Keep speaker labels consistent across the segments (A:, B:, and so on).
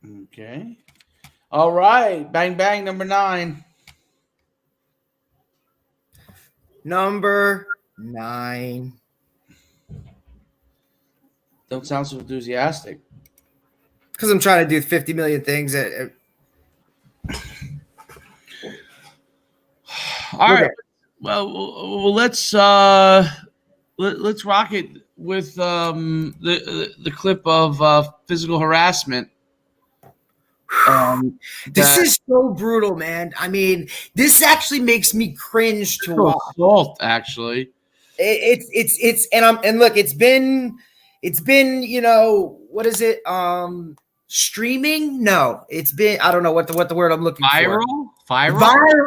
A: Okay. All right. Bang, bang. Number 9.
B: Number 9.
A: Don't sound so enthusiastic.
B: Because I'm trying to do 50 million things.
A: All right. Well, let's rock it with the clip of physical harassment.
B: This is so brutal, man. I mean, this actually makes me cringe to watch.
A: Assault, actually.
B: And look, it's been what is it? Streaming? No, it's been, I don't know what the word I'm looking for. Viral.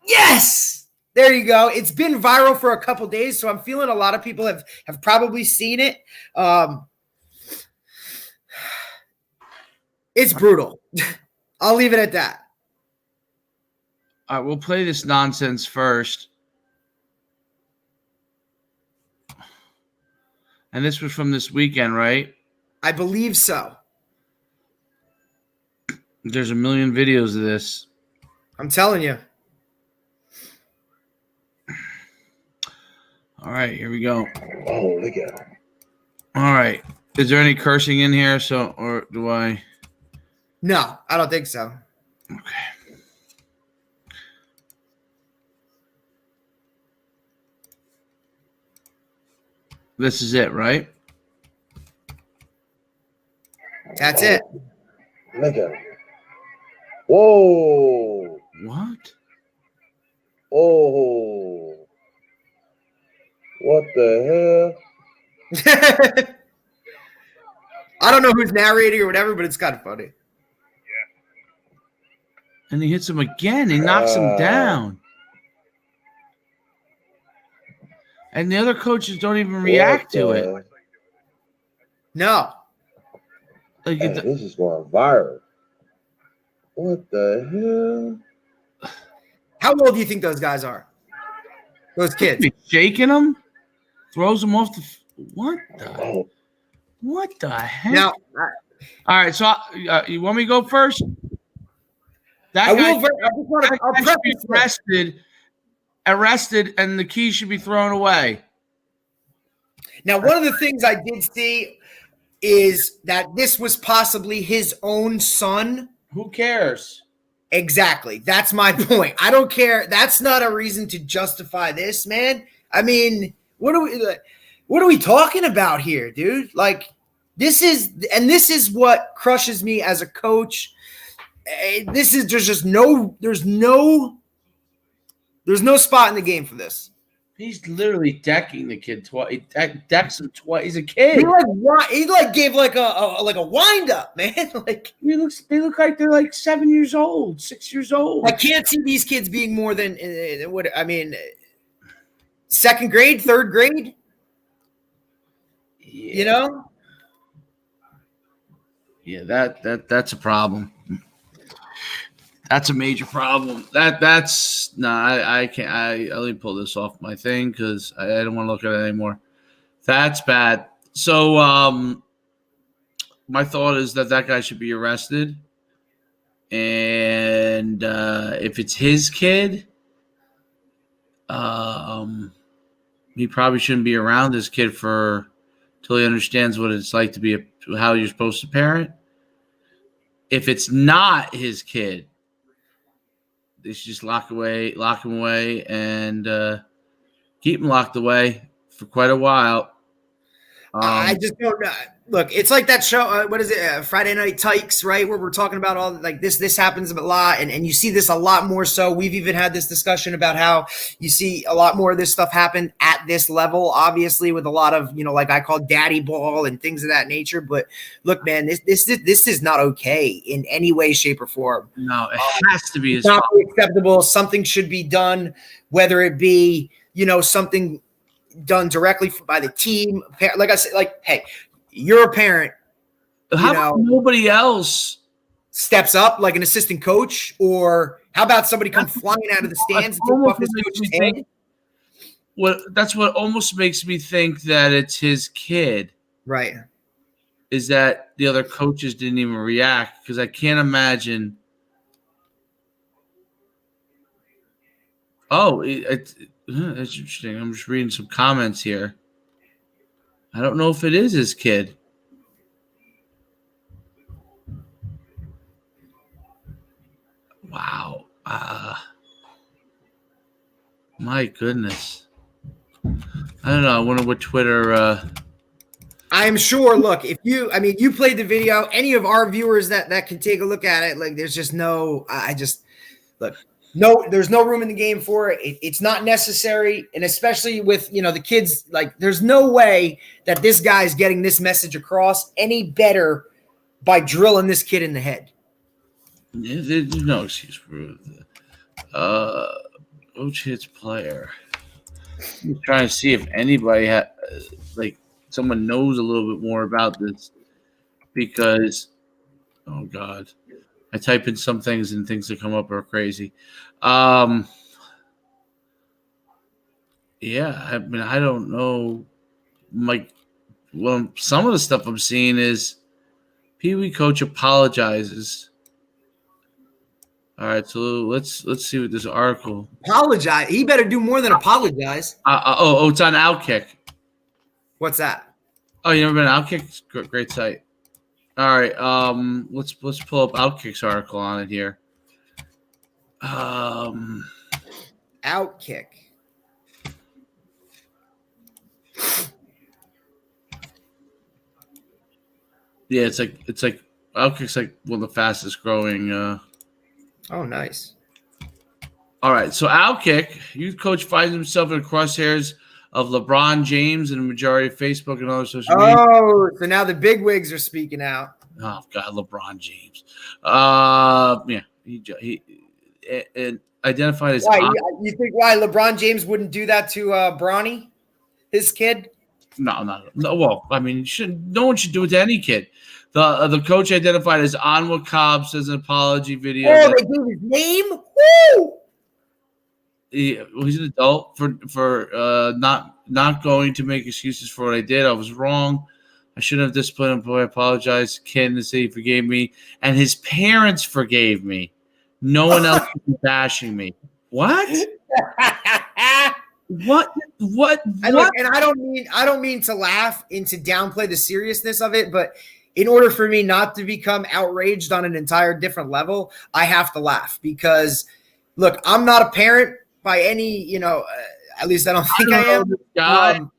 B: Yes, there you go. It's been viral for a couple days, so I'm feeling a lot of people have probably seen it. It's brutal. I'll leave it at that.
A: All right, we'll play this nonsense first. And this was from this weekend, right?
B: I believe so.
A: There's a million videos of this.
B: I'm telling you.
A: All right, here we go.
C: Oh, look at him.
A: All right. Is there any cursing in here? Or do I?
B: No, I don't think so.
A: Okay. This is it, right?
B: That's it.
C: Look at him. Whoa.
A: What?
C: Oh. What the hell?
B: I don't know who's narrating or whatever, but it's kind of funny.
A: And he hits him again. He knocks him down. And the other coaches don't even react to it.
B: No.
A: Like,
C: hey, this is going viral. What the hell?
B: How old do you think those guys are? Those kids.
A: Shaking them? Throws them off the – what the heck?
B: Now,
A: all right, so you want me to go first? That guy should be arrested, and the key should be thrown away.
B: Now, one of the things I did see is that this was possibly his own son.
A: Who cares?
B: Exactly. That's my point. I don't care. That's not a reason to justify this, man. I mean, what are we talking about here, dude? Like, this is what crushes me as a coach. There's no spot in the game for this.
A: He's literally decking the kid twice. He decks him twice. He's a kid.
B: He gave like a wind up, man. Like,
A: they look like they're like 7 years old, 6 years old.
B: I can't see these kids being more than second grade, third grade.
A: Yeah.
B: You know?
A: Yeah, that's a problem. That's a major problem. I can't. I'll even pull this off my thing because I don't want to look at it anymore. That's bad. So, my thought is that guy should be arrested, and if it's his kid, he probably shouldn't be around this kid till he understands what it's like to be how you're supposed to parent. If it's not his kid, they should just lock him away, and keep him locked away for quite a while.
B: I just don't know. Look, it's like that show. What is it? Friday Night Tykes, right? Where we're talking about all like this. This happens a lot, and you see this a lot more. So we've even had this discussion about how you see a lot more of this stuff happen at this level. Obviously, with a lot of like I call daddy ball and things of that nature. But look, man, this is not okay in any way, shape, or form.
A: No, it has to be.
B: It's not acceptable. Something should be done, whether it be something done directly by the team. Like I said, hey. You're a parent.
A: How about nobody else
B: steps up, like an assistant coach, or how about somebody come flying out of the stands and take off this coach's head?
A: That's what almost makes me think that it's his kid.
B: Right.
A: is that the other coaches didn't even react, because I can't imagine. Oh, that's interesting. I'm just reading some comments here. I don't know if it is his kid. Wow. My goodness. I don't know. I wonder what Twitter.
B: I'm sure. Look, if you played the video. Any of our viewers that can take a look at it, like, there's just no. Look. No, there's no room in the game for it. It's not necessary, and especially with the kids. Like, there's no way that this guy's getting this message across any better by drilling this kid in the head.
A: Yeah, there's no excuse for coach hits player. I'm trying to see if anybody someone knows a little bit more about this, because oh god, I type in some things and things that come up are crazy. Yeah, I mean, I don't know. Some of the stuff I'm seeing is Pee Wee coach apologizes. All right, so let's see what this article.
B: Apologize. He better do more than apologize.
A: It's on Outkick.
B: What's that?
A: Oh, you never been on Outkick? It's a great site. All right, let's pull up Outkick's article on it here.
B: Outkick.
A: Yeah, it's like Outkick's like one of the fastest growing.
B: Oh, nice.
A: All right, so Outkick, youth coach finds himself in the crosshairs of LeBron James and the majority of Facebook and other social media.
B: Oh, so now the big wigs are speaking out.
A: Oh God, LeBron James. Yeah, he identified as.
B: Why you think LeBron James wouldn't do that to Bronny, his kid?
A: No. Well, I mean, no one should do it to any kid. The coach identified as Anwa Cobb says an apology video.
B: Oh, they gave his name. Woo!
A: He's an adult for not going to make excuses for what I did. I was wrong. I shouldn't have disciplined him. I apologize. Ken to say he forgave me, and his parents forgave me. No one else is bashing me. What? What?
B: And I don't mean to laugh and to downplay the seriousness of it, but in order for me not to become outraged on an entire different level, I have to laugh, because look, I'm not a parent by any, at least I don't think I am.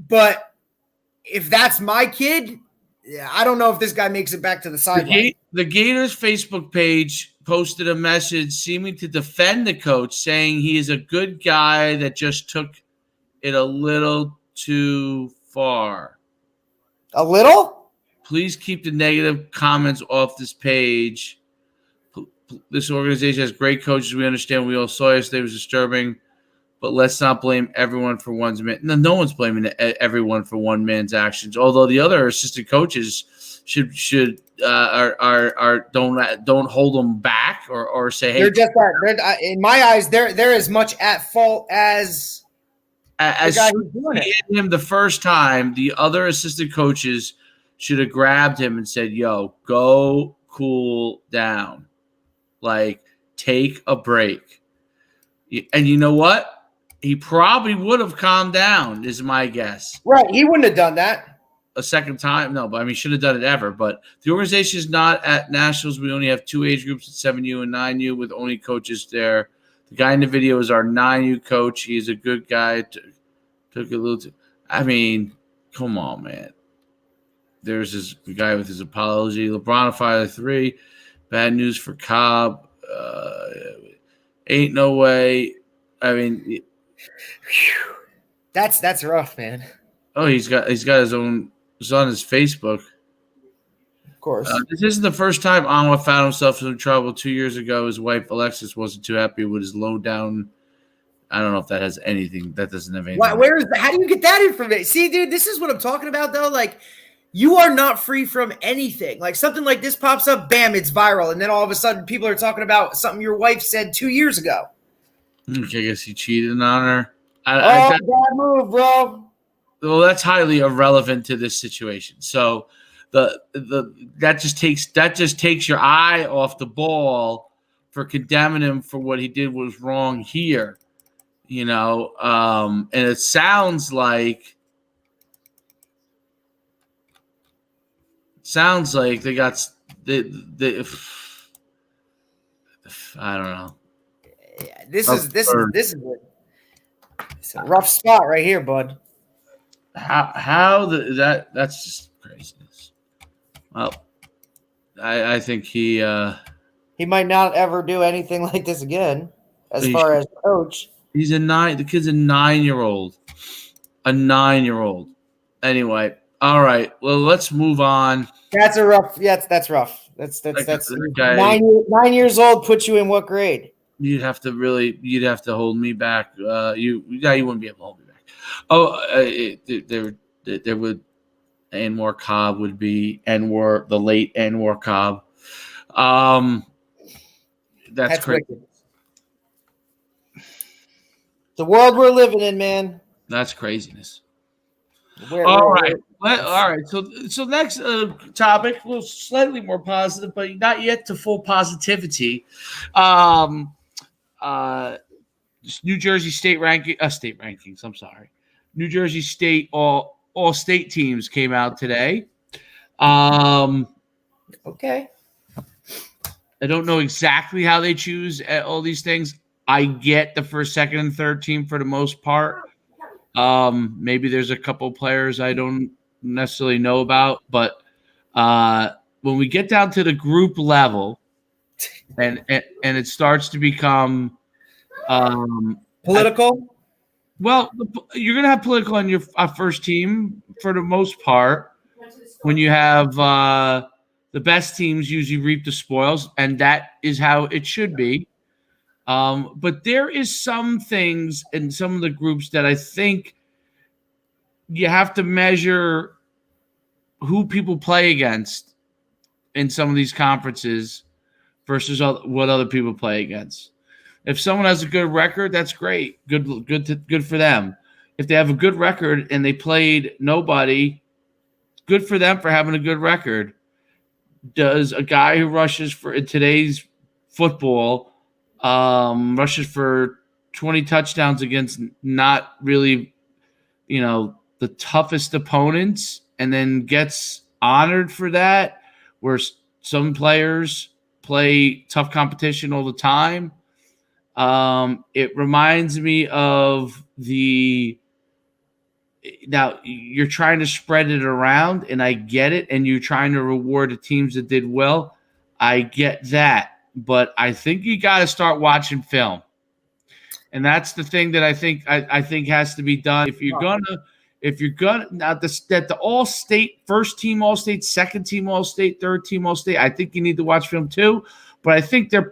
B: But if that's my kid, I don't know if this guy makes it back to the sideline.
A: The Gators Facebook page posted a message seeming to defend the coach, saying he is a good guy that just took it a little too far.
B: A little?
A: Please keep the negative comments off this page. This organization has great coaches. We understand. We all saw yesterday was disturbing, but let's not blame everyone for one's man. No one's blaming everyone for one man's actions. Although the other assistant coaches should don't hold them back or say, hey,
B: they're just in my eyes they're as much at fault as the guy who's doing it.
A: Him the first time, the other assistant coaches should have grabbed him and said, "Yo, go cool down. Like, take a break." And you know what? He probably would have calmed down, is my guess.
B: Right. He wouldn't have done that
A: a second time. No, but I mean, should have done it ever. But the organization is not at nationals. We only have two age groups at 7U and 9U with only coaches there. The guy in the video is our 9U coach. He's a good guy. Took a little. I mean, come on, man. There's this guy with his apology. LeBron fired 3. Bad news for Cobb. Ain't no way. I mean,
B: that's rough, man.
A: Oh, he's got his own. It's on his Facebook.
B: Of course.
A: This isn't the first time Anwa found himself in trouble. 2 years ago, his wife Alexis wasn't too happy with his low down. I don't know if that has anything. That doesn't have anything.
B: Where is that? How do you get that information? See, dude, this is what I'm talking about, though. Like, you are not free from anything. Like, something like this pops up, bam, it's viral. And then all of a sudden, people are talking about something your wife said 2 years ago.
A: Okay, I guess he cheated on her.
B: Bad move, bro.
A: Well, that's highly irrelevant to this situation. So that just takes your eye off the ball for condemning him for what he did was wrong here, and it sounds like they got I don't know.
B: Yeah, this is it's a rough spot right here, bud.
A: That's just craziness. Well, I think he
B: might not ever do anything like this again as far as coach.
A: The kid's a 9-year-old. A 9-year-old. Anyway, all right. Well, let's move on.
B: That's rough. That's rough. That's
A: guy,
B: 9 years old puts you in what grade?
A: You'd have to hold me back. You wouldn't be able to hold me back. Oh, there would Anwar Cobb would be the late Anwar Cobb. That's crazy.
B: Wicked. The world we're living in, man.
A: That's craziness. All right. So next topic, a little slightly more positive, but not yet to full positivity. New Jersey state rankings. I'm sorry. New Jersey State all state teams came out today.
B: Okay.
A: I don't know exactly how they choose all these things. I get the first, second, and third team for the most part. Maybe there's a couple players I don't necessarily know about, but when we get down to the group level, and it starts to become
B: political.
A: You're going to have political on your first team for the most part. When you have the best teams usually reap the spoils, and that is how it should be. But there is some things in some of the groups that I think you have to measure who people play against in some of these conferences versus what other people play against. If someone has a good record, that's great. Good for them. If they have a good record and they played nobody, good for them for having a good record. Does a guy who rushes for in today's football rushes for 20 touchdowns against not really, the toughest opponents and then gets honored for that, where some players play tough competition all the time? It reminds me of now you're trying to spread it around, and I get it, and you're trying to reward the teams that did well. I get that. But I think you got to start watching film, and that's the thing that I think has to be done. If you're gonna now the all-state first team all-state, second team all-state, third team all-state, I think you need to watch film too. But I think they're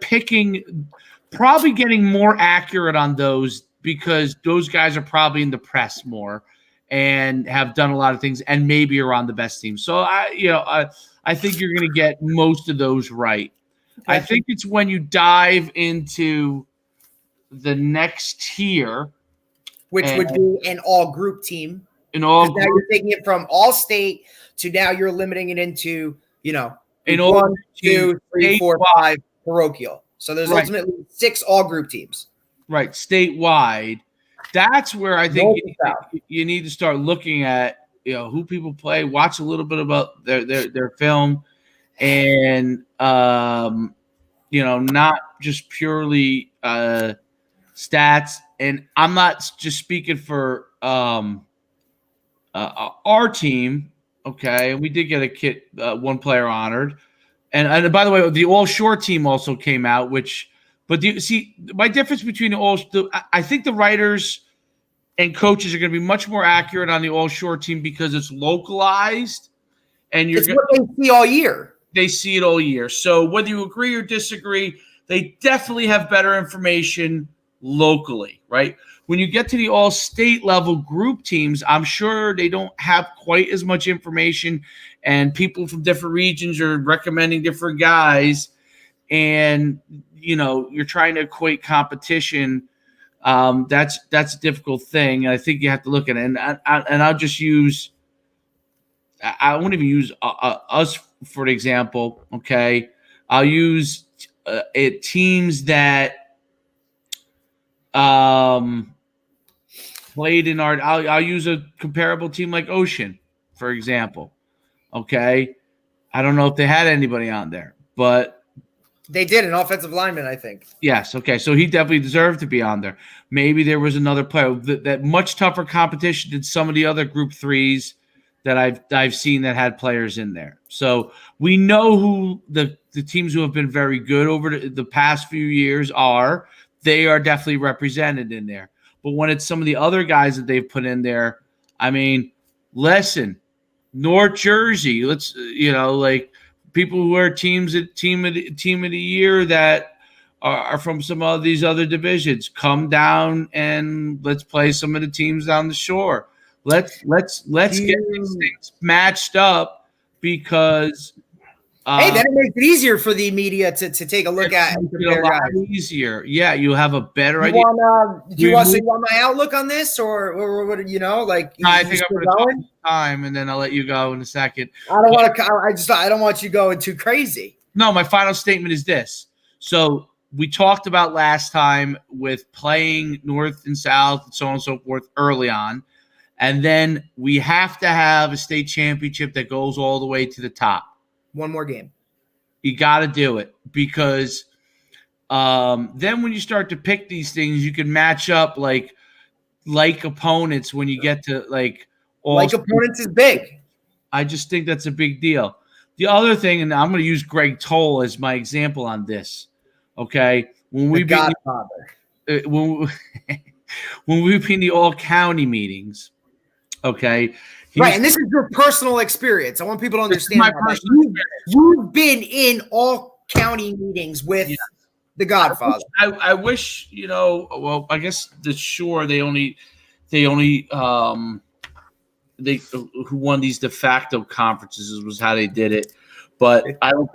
A: probably getting more accurate on those because those guys are probably in the press more and have done a lot of things and maybe are on the best team. So I think you're going to get most of those right. I think it's when you dive into the next tier,
B: which would be an all-group team.
A: Now
B: you're taking it from all-state to now you're limiting it into, 1, 2, 3, 4, 5 parochial. So there's ultimately 6 all-group teams.
A: Right, statewide. That's where I think you need to start looking at, who people play, watch a little bit about their film. And not just purely stats. And I'm not just speaking for our team. Okay, we did get one player honored, and by the way, the all short team also came out. My difference between I think the writers and coaches are going to be much more accurate on the all short team because it's localized, and
B: it's what they see all year.
A: They see it all year. So whether you agree or disagree, they definitely have better information locally, right? When you get to the all-state level group teams, I'm sure they don't have quite as much information, and people from different regions are recommending different guys, and you're trying to equate competition. That's a difficult thing. I think you have to look at it, and I'll just use I won't even use us for an example. Okay, I'll use teams that played in our. I'll use a comparable team like Ocean, for example. Okay, I don't know if they had anybody on there, but
B: they did, an offensive lineman, I think.
A: yes. Okay, so he definitely deserved to be on there. Maybe there was another player that much tougher competition than some of the other Group 3s that I've seen that had players in there. So we know who the teams who have been very good over the past few years are. They are definitely represented in there. But when it's some of the other guys that they've put in there, I mean, listen, North Jersey, let's like people who are team of the year that are from some of these other divisions, come down and let's play some of the teams down the shore. Let's get these things matched up because
B: hey, that makes it easier for the media to take a look at and compare
A: a lot easier. Yeah, you have a better idea.
B: Do you want my outlook on this, or what? Like,
A: I think I'm going to talk time, and then I'll let you go in a second.
B: I don't want to. I don't want you going too crazy.
A: No, my final statement is this. So we talked about last time with playing North and South and so on and so forth early on, and then we have to have a state championship that goes all the way to the top.
B: One more game.
A: You got to do it because then when you start to pick these things, you can match up like opponents when you get to
B: opponents is big.
A: I just think that's a big deal. The other thing, and I'm going to use Greg Toll as my example on this. Okay, when we beat when we beat the all county meetings, okay.
B: Right, and this is your personal experience. I want people to understand that. You've been in all county meetings with the Godfather.
A: I wish, well, I guess the Shore, they who won these de facto conferences was how they did it. But I don't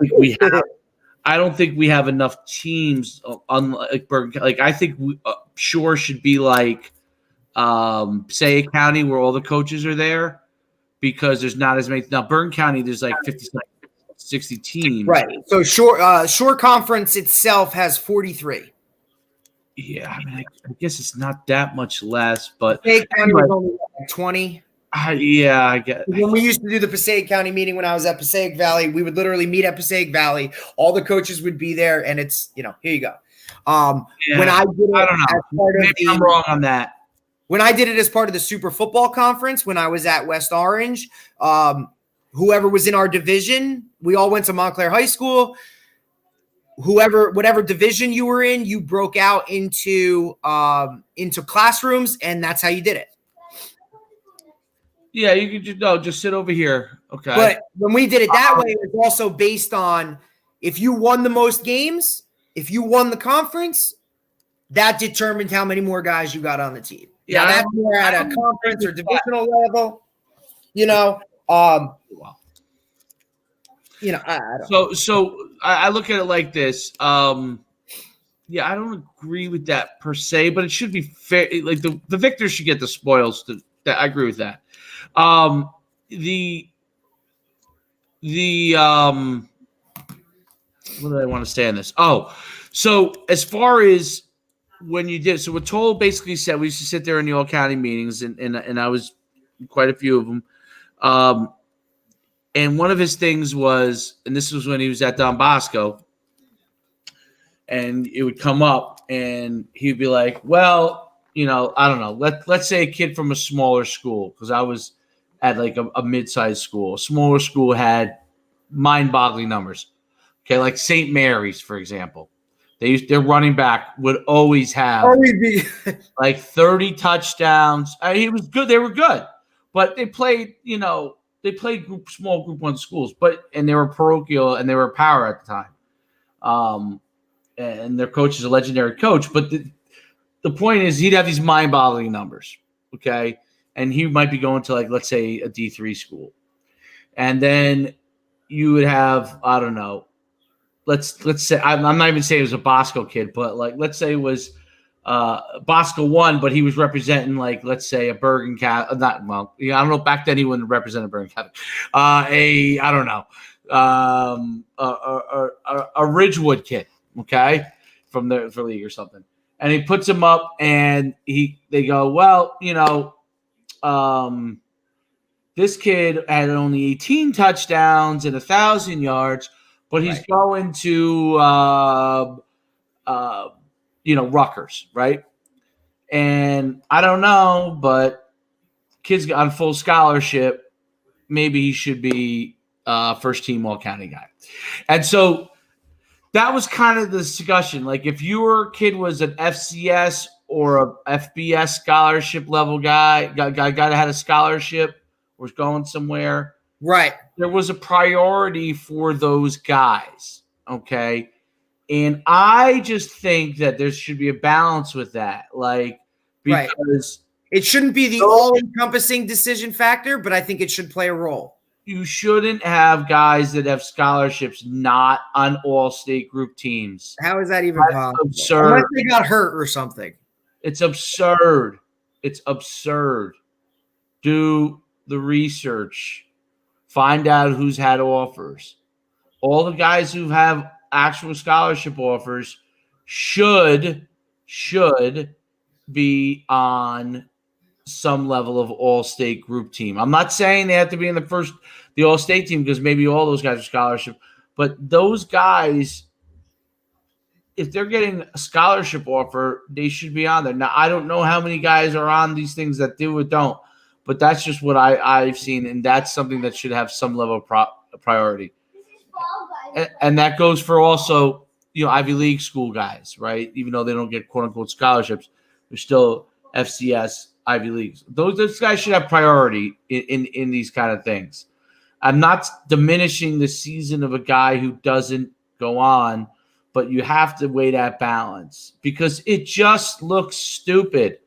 A: think we have enough teams unlike like I think Shore should be like Passaic County where all the coaches are there. Because there's not as many. Now, Bergen County, there's like 50, 60 teams.
B: Right. So Shore Conference itself has 43.
A: Yeah, I mean, I guess it's not that much less, but
B: Passaic County was only 20.
A: Yeah, I get.
B: When we used to do the Passaic County meeting when I was at Passaic Valley, we would literally meet at Passaic Valley. All the coaches would be there, and it's here you go. When I did it,
A: I don't know. Maybe I'm wrong on that.
B: When I did it as part of the Super Football Conference, when I was at West Orange, whoever was in our division, we all went to Montclair High School. Whatever division you were in, you broke out into classrooms, and that's how you did it.
A: Yeah, you could just sit over here. Okay.
B: But when we did it that way, it was also based on if you won the most games, if you won the conference, that determined how many more guys you got on the team. Yeah, that's more at a conference or divisional level, I don't.
A: So I look at it like this. I don't agree with that per se, but it should be fair. Like the victors should get the spoils. I agree with that. What did I want to say on this? Oh, so as far as when you did, so what Toll basically said, we used to sit there in the all county meetings, and I was quite a few of them. And one of his things was, and this was when he was at Don Bosco, and it would come up, and he'd be like, "Well, I don't know. Let's say a kid from a smaller school, because I was at like a mid-sized school. A smaller school had mind-boggling numbers. Okay, like St. Mary's, for example. Their running back would always be like 30 touchdowns. He was good. They were good, but they played, small Group 1 schools, and they were parochial and they were power at the time. And their coach is a legendary coach. But the point is, he'd have these mind-boggling numbers. Okay, and he might be going to, like, let's say a D3 school, and then you would have, I don't know. Let's say I'm not even saying it was a Bosco kid, but like let's say it was Bosco won, but he was representing, like, let's say a Bergen Catholic. Not well. I don't know. Back then, he wouldn't represent a Bergen Catholic. I don't know. A Ridgewood kid, okay, from the league or something, and he puts him up, and they go, well, this kid had only 18 touchdowns and 1,000 yards, but he's going to Rutgers, right? And I don't know, but kid's on full scholarship. Maybe he should be first team all-county guy. And so that was kind of the discussion. Like, if your kid was an FCS or a FBS scholarship level guy that had a scholarship, was going somewhere,
B: right?
A: There was a priority for those guys, okay? And I just think that there should be a balance with that, like, because
B: it shouldn't be the all-encompassing decision factor, but I think it should play a role.
A: You shouldn't have guys that have scholarships not on all-state group teams.
B: How is that even possible?
A: Absurd.
B: Unless they got hurt or something.
A: It's absurd. It's absurd. Do the research. Find out who's had offers. All the guys who have actual scholarship offers should be on some level of all-state group team. I'm not saying they have to be in the all-state team, because maybe all those guys are scholarship, but those guys, if they're getting a scholarship offer, they should be on there. Now, I don't know how many guys are on these things that do or don't, but that's just what I've seen, and that's something that should have some level of priority. And that goes for also, Ivy League school guys, right? Even though they don't get quote-unquote scholarships, they're still FCS Ivy Leagues. Those guys should have priority in these kind of things. I'm not diminishing the season of a guy who doesn't go on, but you have to weigh that balance, because it just looks stupid.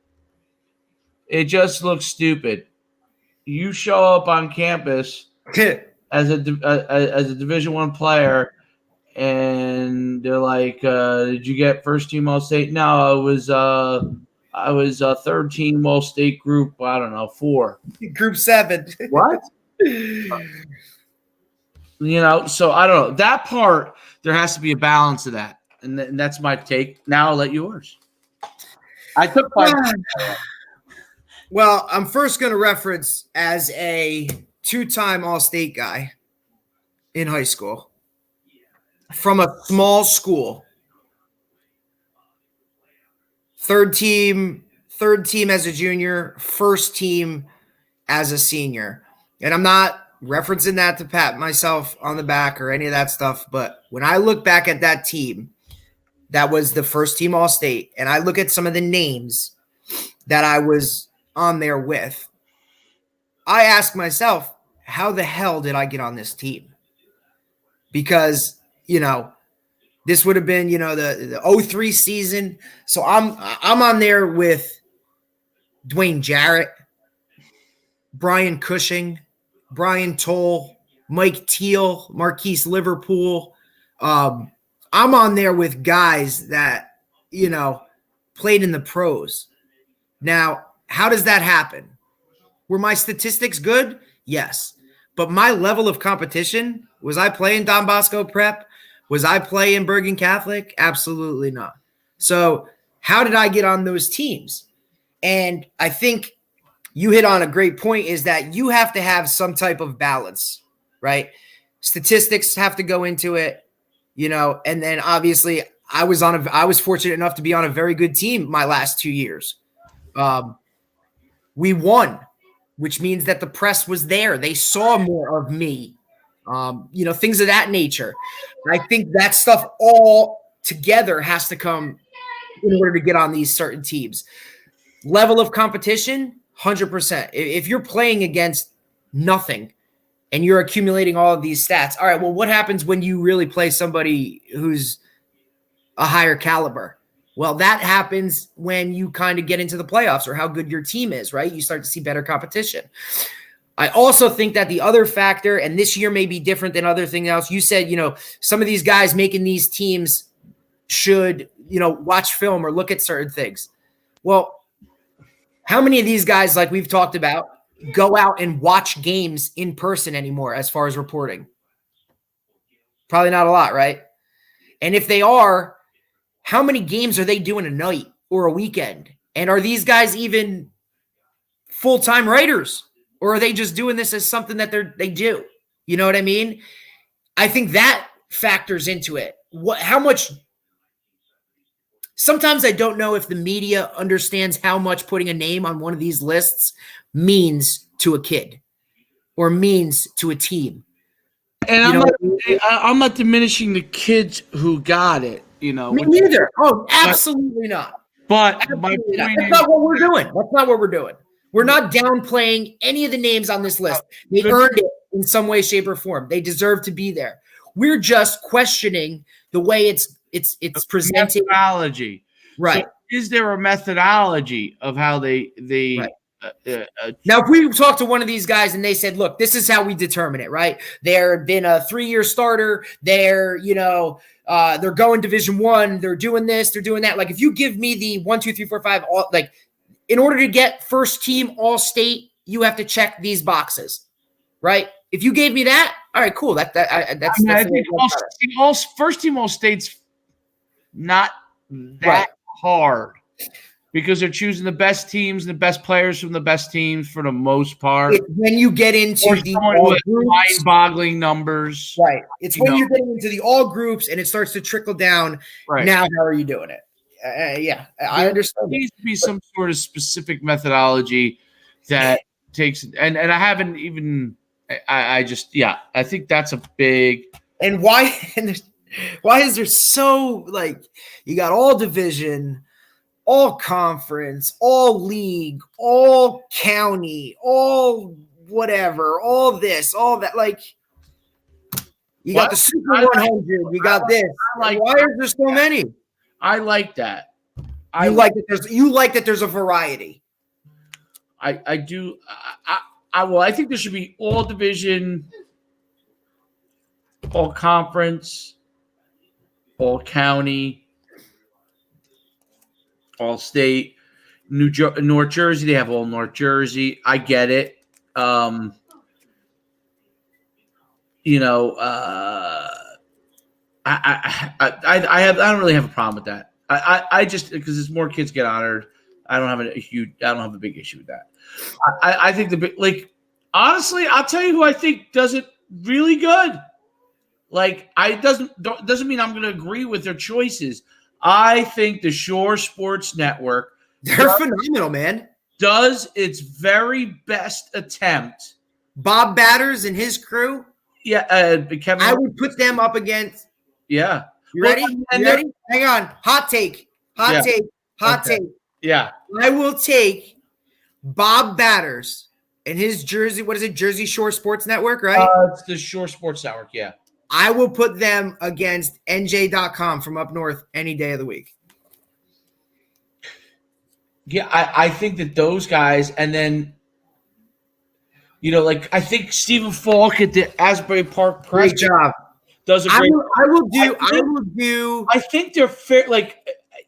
A: It just looks stupid. You show up on campus as a Division I player, and they're like, "Did you get first team all state?" No, I was a third team all state group. I don't know, 4.
B: Group 7.
A: What? So I don't know that part. There has to be a balance of that, and that's my take. Now I'll let yours. I took my.
B: Well, I'm first going to reference as a 2-time All-State guy in high school from a small school. Third team as a junior, first team as a senior. And I'm not referencing that to pat myself on the back or any of that stuff, but when I look back at that team, that was the first team All-State, and I look at some of the names that I was on there with, I ask myself, how the hell did I get on this team? Because, this would have been, the 03 season. So I'm on there with Dwayne Jarrett, Brian Cushing, Brian Toll, Mike Teal, Marquise Liverpool. I'm on there with guys that, played in the pros. Now, how does that happen? Were my statistics good? Yes. But my level of competition, was I playing Don Bosco Prep? Was I playing Bergen Catholic? Absolutely not. So how did I get on those teams? And I think you hit on a great point, is that you have to have some type of balance, right? Statistics have to go into it, and then obviously I was fortunate enough to be on a very good team my last 2 years. We won, which means that the press was there. They saw more of me, things of that nature. I think that stuff all together has to come in order to get on these certain teams. Level of competition, 100%. If you're playing against nothing and you're accumulating all of these stats, all right, well, what happens when you really play somebody who's a higher caliber? Well, that happens when you kind of get into the playoffs, or how good your team is, right? You start to see better competition. I also think that the other factor, and this year may be different than other things else, you said, some of these guys making these teams should, watch film or look at certain things. Well, how many of these guys, like we've talked about, go out and watch games in person anymore as far as reporting? Probably not a lot, right? And if they are, how many games are they doing a night or a weekend? And are these guys even full-time writers? Or are they just doing this as something that they do? You know what I mean? I think that factors into it. How much – sometimes I don't know if the media understands how much putting a name on one of these lists means to a kid or means to a team.
A: And I'm not diminishing the kids who got it,
B: Me neither. Oh, absolutely not.
A: But
B: absolutely not. That's not what we're doing. That's not what we're doing. We're not downplaying any of the names on this list. They earned it in some way, shape, or form. They deserve to be there. We're just questioning the way it's presented.
A: Methodology,
B: right?
A: So is there a methodology of how they?
B: Right. Now, if we talk to one of these guys and they said, "Look, this is how we determine it," right? They've been a 3-year starter. They're they're going Division I. They're doing this. They're doing that. Like if you give me the 1, 2, 3, 4, 5, all like. In order to get first team all-state, you have to check these boxes, right? If you gave me that, all right, cool. That's
A: I think first team all-state's not that hard because they're choosing the best teams and the best players from the best teams for the most part.
B: When you get into the all groups,
A: mind-boggling numbers,
B: right? It's when you're getting into the all groups and it starts to trickle down. Right. Now, how are you doing it? Yeah, I understand.
A: There needs to be some sort of specific methodology that takes, and I haven't even. I think that's a big.
B: And why? And why is there so you got all division, all conference, all league, all county, all whatever, all this, all that. You got the Super 100. You got this. Why is there so many?
A: I like that.
B: You like that there's a variety.
A: I do. I think there should be all division, all conference, all county, all state. North Jersey, they have all North Jersey. I get it. I don't really have a problem with that. I just because as more kids get honored, I don't have a big issue with that. I think honestly, I'll tell you who I think does it really good. Doesn't mean I'm going to agree with their choices. I think the Shore Sports Network,
B: they're phenomenal, man.
A: Does its very best attempt.
B: Bob Batters and his crew.
A: Yeah, Kevin.
B: I would put them up against.
A: Yeah.
B: You ready? You ready? Hang on. Hot take. Hot take.
A: Yeah.
B: I will take Bob Batters and his Jersey. What is it? Jersey Shore Sports Network, right?
A: It's the Shore Sports Network. Yeah.
B: I will put them against NJ.com from up north any day of the week.
A: Yeah, I think that those guys, and then, I think Stephen Falk at the Asbury Park Press.
B: Great job.
A: Does a great.
B: I will do.
A: I think they're fair.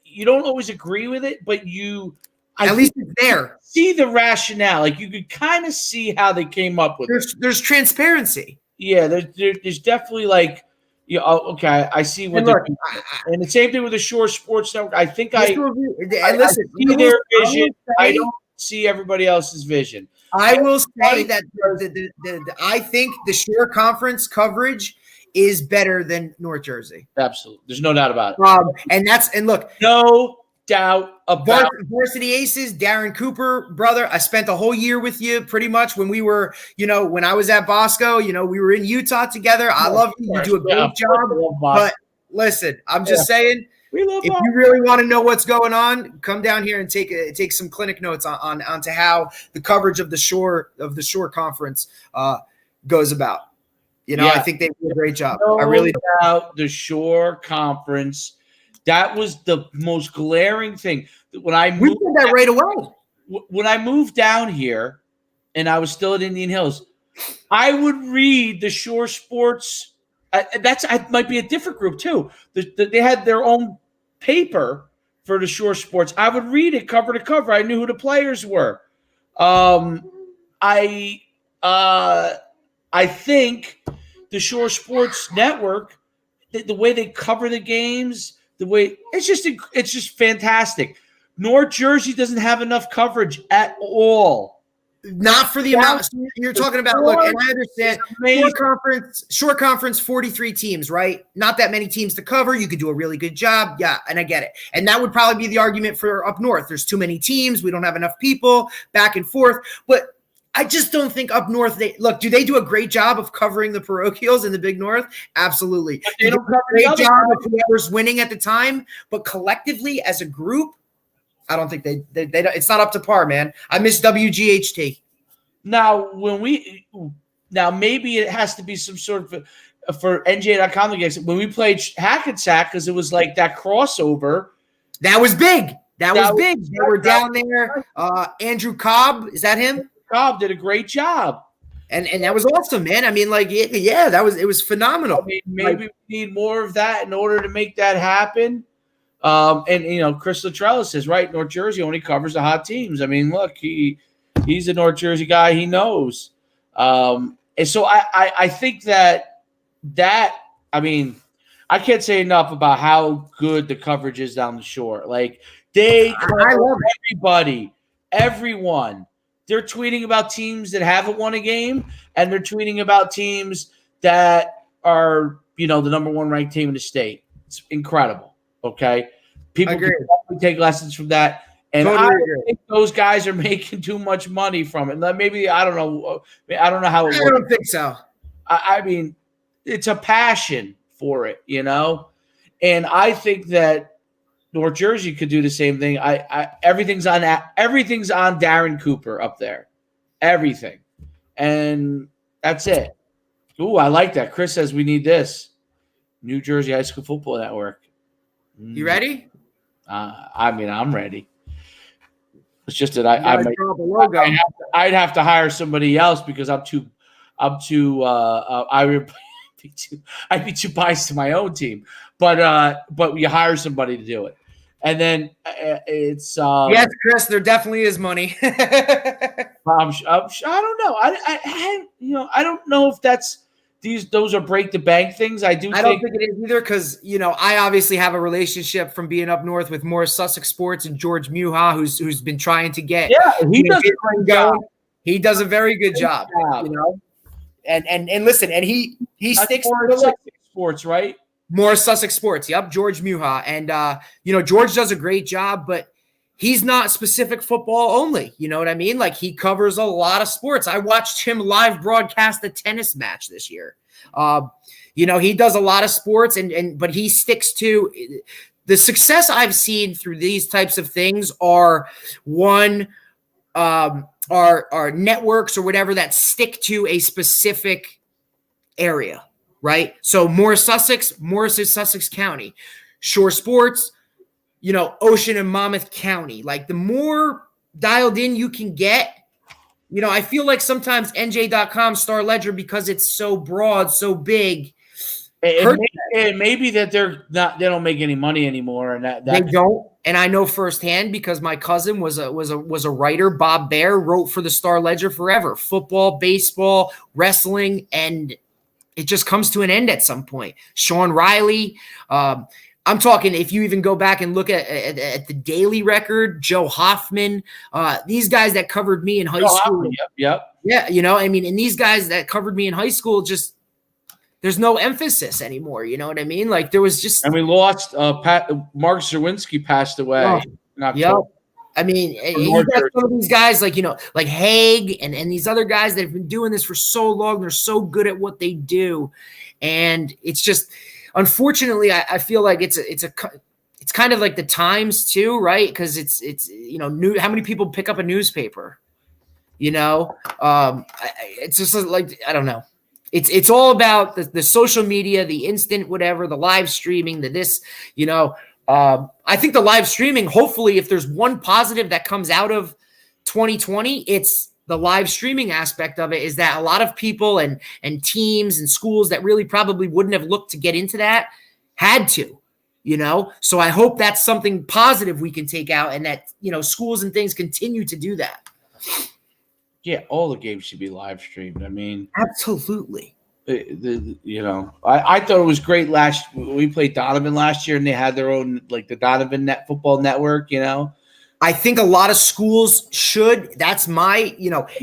A: You don't always agree with it, but
B: at least it's there.
A: See the rationale. You could kind of see how they came up with it.
B: There's transparency.
A: Yeah, there's definitely okay, I see what they're doing. And the same thing with the Shore Sports Network. I think I see their vision. I don't see everybody else's vision.
B: I will say that I think the Shore Conference coverage is better than North Jersey.
A: Absolutely. There's no doubt about it.
B: And look.
A: No doubt about
B: Varsity Aces, Darren Cooper, brother. I spent a whole year with you pretty much when we were, when I was at Bosco, we were in Utah together. I love you. You do a great job. But listen, I'm just saying, if you really want to know what's going on, come down here and take some clinic notes onto how the coverage of the Shore Conference goes about. I think they do a great job.
A: No
B: I really
A: doubt the Shore Conference. That was the most glaring thing. We
B: did that right away.
A: When I moved down here, and I was still at Indian Hills, I would read the Shore Sports. That might be a different group too. They had their own paper for the Shore Sports, I would read it cover to cover. I knew who the players were. I think the Shore Sports Network, the way they cover the games, it's just fantastic. North Jersey doesn't have enough coverage at all.
B: Not for the amount you're talking about. Look, and I understand short conference, 43 teams, right? Not that many teams to cover. You could do a really good job. Yeah, and I get it. And that would probably be the argument for up north. There's too many teams. We don't have enough people, back and forth. But I just don't think up north, do they do a great job of covering the parochials in the Big North? Absolutely. They don't cover a great job of whoever's winning at the time, but collectively as a group, I don't think they don't, it's not up to par, man. I miss WGHT.
A: Now, maybe it has to be some sort of for NJ.com. When we played Hackensack, because it was like that crossover.
B: That was big. That was big. They were down there. Andrew Cobb, is that him?
A: Cobb did a great job.
B: And that was awesome, man. I mean, like, yeah, it was phenomenal.
A: I mean, maybe we need more of that in order to make that happen. And Chris Luttrell says, right, North Jersey only covers the hot teams. I mean, look, he's a North Jersey guy. He knows. And so I think that I mean, I can't say enough about how good the coverage is down the shore. Like, they cover everybody, everyone. They're tweeting about teams that haven't won a game, and they're tweeting about teams that are, the number one ranked team in the state. It's incredible. Okay. People can definitely take lessons from that. And I think those guys are making too much money from it. Maybe, I don't know. I don't know how it works.
B: I don't think so.
A: I mean, it's a passion for it, And I think that North Jersey could do the same thing. Everything's on Darren Cooper up there. Everything. And that's it. Ooh, I like that. Chris says we need this. New Jersey High School Football Network.
B: You ready?
A: I mean, I'm ready. It's just that I'd have to hire somebody else because I'd be too biased to my own team. But you hire somebody to do it. And then it's
B: yes, Chris. There definitely is money.
A: I don't know. I don't know if those are break the bank things. I don't think
B: it is either because I obviously have a relationship from being up north with Morris Sussex Sports and George Muha, who's been trying to get.
A: Yeah, he does a great job.
B: He does a very good job. And listen, and he sticks to the
A: Sports, right?
B: More Sussex Sports. Yep, George Muha. And, George does a great job, but he's not specific football only. You know what I mean? Like, he covers a lot of sports. I watched him live broadcast the tennis match this year. He does a lot of sports, but he sticks to the success I've seen through these types of things are networks or whatever that stick to a specific area. Right. So Morris is Sussex County, Shore Sports, Ocean and Monmouth County. Like, the more dialed in you can get, I feel like sometimes NJ.com Star Ledger, because it's so broad, so big.
A: It may be that they don't make any money anymore. And that
B: they don't. And I know firsthand because my cousin was a writer. Bob Bear wrote for the Star Ledger forever, football, baseball, wrestling, and it just comes to an end at some point. Sean Riley. I'm talking, if you even go back and look at the daily record, Joe Hoffman, these guys that covered me in high school.
A: Hoffman, yep.
B: Yeah, and these guys that covered me in high school, just there's no emphasis anymore. You know what I mean? Like, there was just.
A: And we lost Mark Zerwinski passed away.
B: Yep. I mean, you got some of these guys like Haig and these other guys that have been doing this for so long. They're so good at what they do. And it's just, unfortunately, I feel like it's kind of like the Times too, right? Because it's new. How many people pick up a newspaper? It's just like, I don't know. It's all about the social media, the instant, whatever, the live streaming, I think the live streaming, hopefully, if there's one positive that comes out of 2020, it's the live streaming aspect of it, is that a lot of people and teams and schools that really probably wouldn't have looked to get into that had to. So I hope that's something positive we can take out, and that, schools and things continue to do that.
A: Yeah, all the games should be live streamed. I mean,
B: absolutely.
A: I thought it was great we played Donovan last year, and they had their own, like, the Donovan Football Network,
B: I think a lot of schools should. That's my,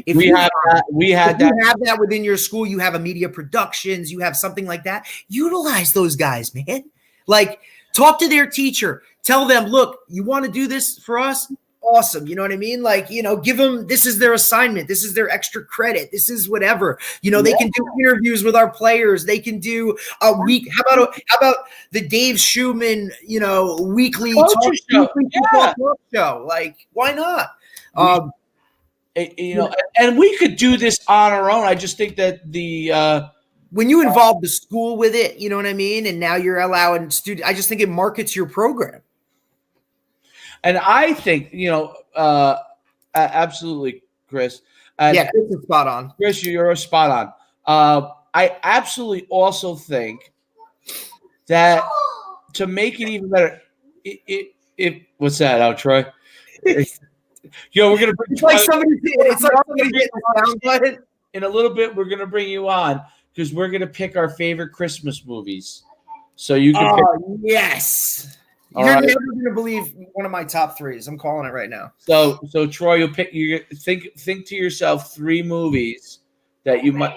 B: if
A: we
B: you
A: have
B: that within your school, you have a media productions, you have something like that. Utilize those guys, man. Like, talk to their teacher. Tell them, look, you want to do this for us? Awesome. You know what I mean? Like, give them, this is their assignment. This is their extra credit. This is whatever, they can do interviews with our players. They can do a week. How about the Dave Schuman, weekly talk show? Like, why not?
A: And we could do this on our own. I just think that
B: when you involve the school with it, you know what I mean? And now you're allowing students, I just think it markets your program.
A: And I think, absolutely, Chris.
B: Chris is spot on.
A: Chris, you're spot on. I absolutely also think that to make it even better, what's that, Troy? We're gonna bring.
B: It's like somebody hitting the sound button.
A: In a little bit, we're gonna bring you on because we're gonna pick our favorite Christmas movies. So you can.
B: Yes. You're never going to believe one of my top threes. I'm calling it right now.
A: So Troy, you'll pick. You think to yourself 3 movies that you might.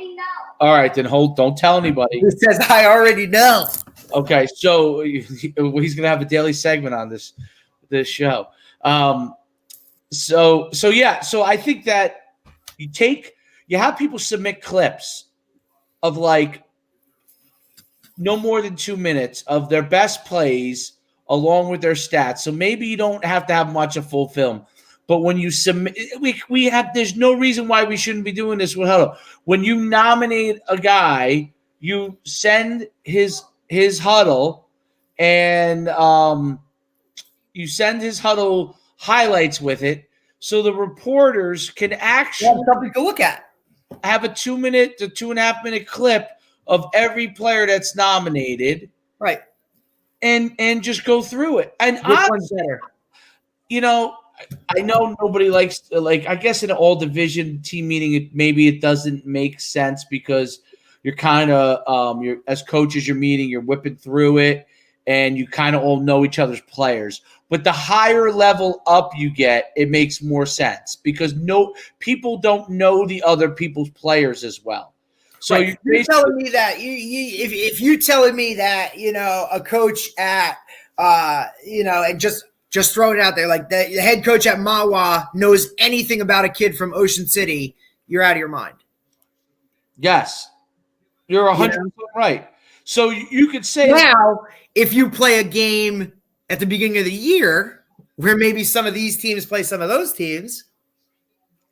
A: All right, then don't tell anybody.
B: It says I already know.
A: Okay, so he's going to have a daily segment on this show. So I think that you have people submit clips of like no more than 2 minutes of their best plays along with their stats. So maybe you don't have to have much of full film. But when you submit, there's no reason why we shouldn't be doing this with Huddle. When you nominate a guy, you send his Huddle, and you send his Huddle highlights with it, so the reporters can actually
B: have something to look at.
A: Have a 2 minute to 2.5 minute clip of every player that's nominated.
B: Right.
A: And just go through it. And honestly, I know nobody likes I guess in an all division team meeting, maybe it doesn't make sense because you're kind of you're as coaches you're meeting, you're whipping through it, and you kind of all know each other's players. But the higher level up you get, it makes more sense because people don't know the other people's players as well. So
B: right. You're telling me that if you're telling me that a coach at and just throwing it out there like the head coach at Mawa knows anything about a kid from Ocean City, you're out of your mind.
A: Yes, you're 100% right. So you could say
B: now if you play a game at the beginning of the year where maybe some of these teams play some of those teams.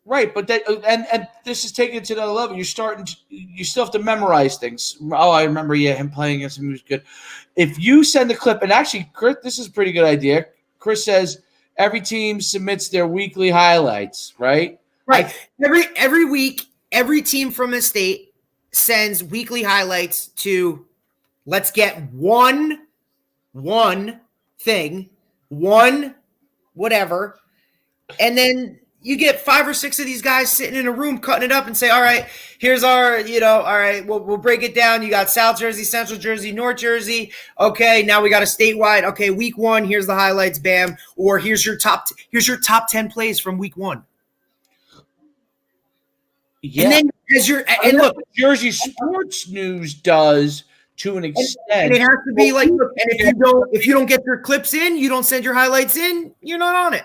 A: Right, but and this is taking it to another level. You still have to memorize things. Oh, I remember, him playing against him, he was good. If you send the clip, and actually, Chris, this is a pretty good idea. Chris says every team submits their weekly highlights, right?
B: Right. Every week, every team from a state sends weekly highlights to let's get one thing, one whatever, and then you get 5 or 6 of these guys sitting in a room cutting it up and say, all right, here's our, all right, we'll break it down. You got South Jersey, Central Jersey, North Jersey. Okay, now we got a statewide. Okay, week 1, here's the highlights, bam. Or here's your top 10 plays from week 1.
A: Yeah.
B: And then look,
A: Jersey Sports News does to an extent.
B: And it has to be like, look, and if you don't get your clips in, you don't send your highlights in, you're not on it.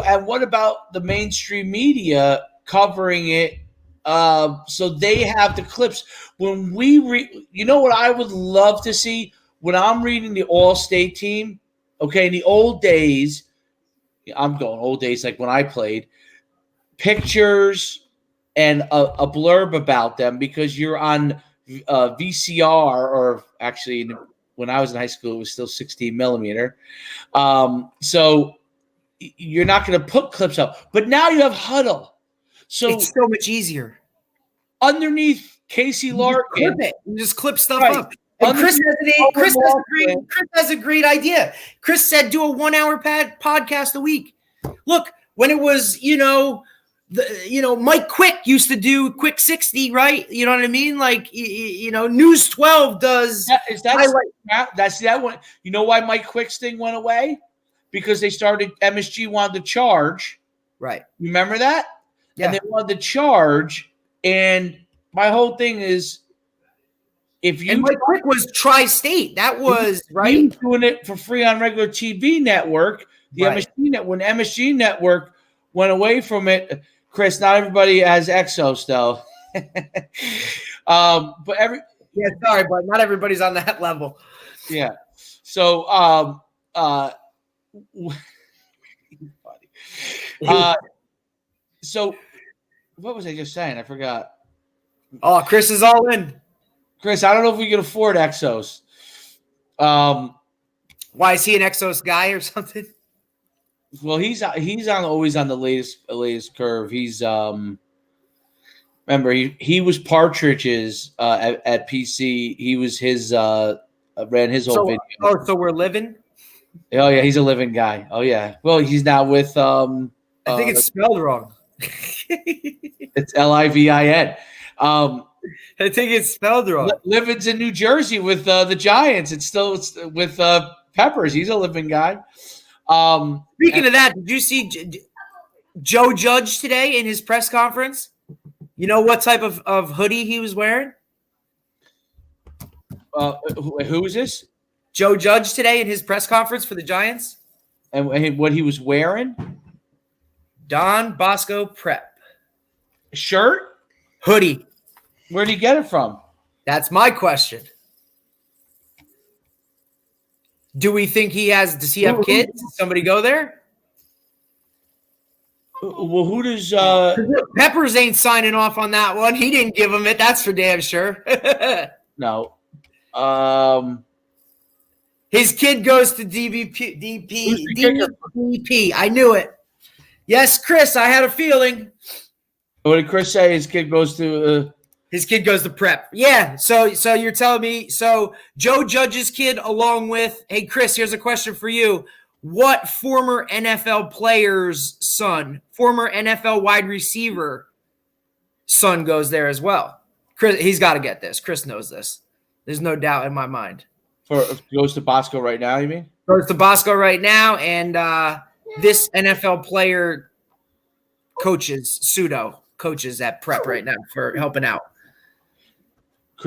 A: And what about the mainstream media covering it? So they have the clips. When we what I would love to see when I'm reading the All-State team, okay, in the old days, I'm going old days like when I played, pictures and a blurb about them because you're on VCR, or actually when I was in high school, it was still 16 millimeter. So you're not going to put clips up, but now you have Huddle. So
B: it's so much easier.
A: Underneath Casey Larkin.
B: You just clip stuff up. And Chris has a great idea. Chris said, do a 1 hour podcast a week. Look, when it was, Mike Quick used to do Quick 60, right? You know what I mean? Like, News 12 does.
A: That's that one. You know why Mike Quick's thing went away? Because they started, MSG wanted to charge.
B: Right.
A: Remember that?
B: Yeah.
A: And they wanted to charge. And my whole thing is,
B: and Mike Quick was Tri-State. That was right.
A: He was doing it for free on regular TV network. When MSG network went away from it, Chris. Not everybody has Exos though. But but
B: not everybody's on that level.
A: Yeah. So so what was I just saying? I forgot.
B: Oh, Chris is all in.
A: Chris, I don't know if we can afford Exos.
B: Why is he an Exos guy or something?
A: Well, he's always on the latest curve. He's remember he was Partridge's at PC. He was his ran his whole video.
B: Oh, so we're living?
A: Oh yeah, he's a living guy. Oh yeah. Well, he's now with
B: I think it's spelled wrong.
A: It's Livin.
B: I think it's spelled wrong.
A: Living's in New Jersey with the Giants. It's with Peppers. He's a living guy.
B: Speaking of that, did you see Joe Judge today in his press conference? You know what type of hoodie he was wearing?
A: Who is this?
B: Joe Judge today in his press conference for the Giants.
A: And what he was wearing?
B: Don Bosco Prep.
A: Shirt?
B: Hoodie.
A: Where'd he get it from?
B: That's my question. Do we think does he have kids? Does somebody go there?
A: Well, who does
B: Peppers ain't signing off on that one. He didn't give him it. That's for damn sure.
A: No.
B: His kid goes to DBP. I knew it. Yes, Chris, I had a feeling.
A: What did Chris say? His kid goes to
B: His kid goes to prep. Yeah. So you're telling me, so Joe Judge's kid along with, hey, Chris, here's a question for you. What former NFL player's son, former NFL wide receiver son goes there as well? Chris, he's got to get this. Chris knows this. There's no doubt in my mind.
A: Goes to Bosco right now, you mean?
B: Goes to Bosco right now, and this NFL player pseudo coaches at prep right now for helping out.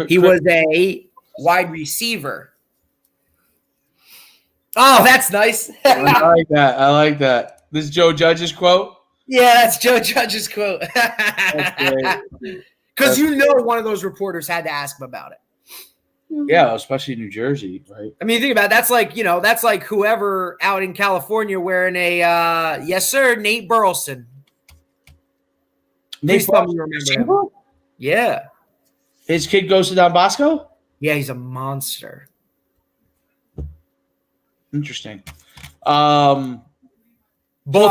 B: He was a wide receiver. Oh, that's nice.
A: I like that. This is Joe Judge's quote?
B: Yeah, that's Joe Judge's quote. Because one of those reporters had to ask him about it.
A: Yeah, especially New Jersey, right?
B: I mean, think about it. That's like whoever out in California wearing a yes, sir, Nate Burleson.
A: Nate Burleson,
B: remember him. Yeah.
A: His kid goes to Don Bosco?
B: Yeah, he's a monster.
A: Interesting.
B: Both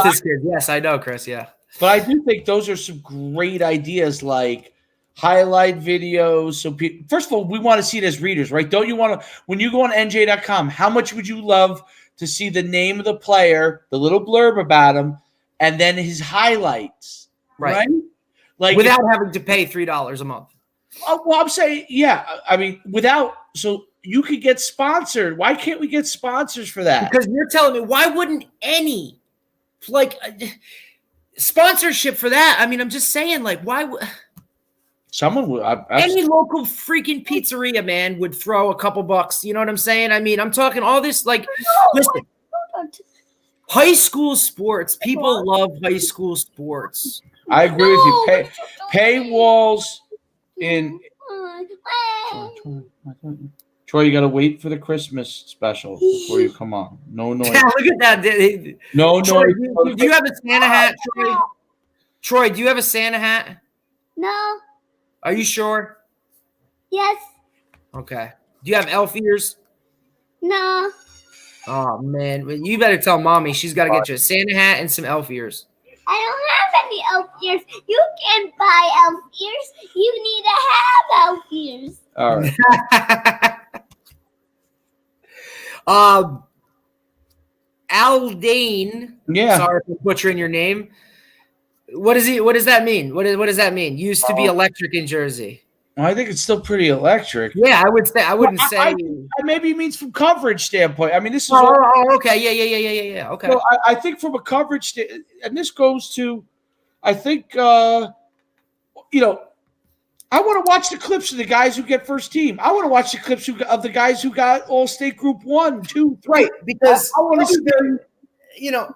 B: his kids. Yes, I know, Chris. Yeah.
A: But I do think those are some great ideas, like highlight videos. So, first of all, we want to see it as readers, right? Don't you want to, when you go on NJ.com, how much would you love to see the name of the player, the little blurb about him, and then his highlights, right? Like
B: without having to pay $3 a month.
A: Well, I'm saying, yeah. I mean, so you could get sponsored. Why can't we get sponsors for that?
B: Because you're telling me, why wouldn't any sponsorship for that? I mean, I'm just saying, why would
A: someone would?
B: Any local freaking pizzeria, man, would throw a couple bucks. You know what I'm saying? I mean, I'm talking all this listen, high school sports. People love high school sports.
A: I agree with you. Paywalls in Troy, you got to wait for the Christmas special before you come on. No noise.
B: Yeah, look at that.
A: No
B: Troy,
A: noise.
B: Do you have a Santa hat, Troy? Troy, do you have a Santa hat?
D: No.
B: Are you sure?
D: Yes.
B: Okay. Do you have elf ears?
D: No.
B: Oh, man. You better tell Mommy she's got to get you a Santa hat and some elf ears.
D: I don't have any elf ears. You can't buy elf ears. You need to have elf ears.
A: All right.
B: Aldane.
A: Yeah.
B: Sorry for butchering your name. What is he? What does that mean? What does that mean? Used to be electric in Jersey.
A: Well, I think it's still pretty electric.
B: Yeah, I would say. I wouldn't say.
A: Maybe it means from coverage standpoint. I mean, this is.
B: Okay. Yeah. Okay.
A: So I think from a coverage, and this goes to, I think, I want to watch the clips of the guys who get first team. I want to watch the clips of the guys who got All-State Group 1, 2, 3.
B: Right, because
A: I want to see.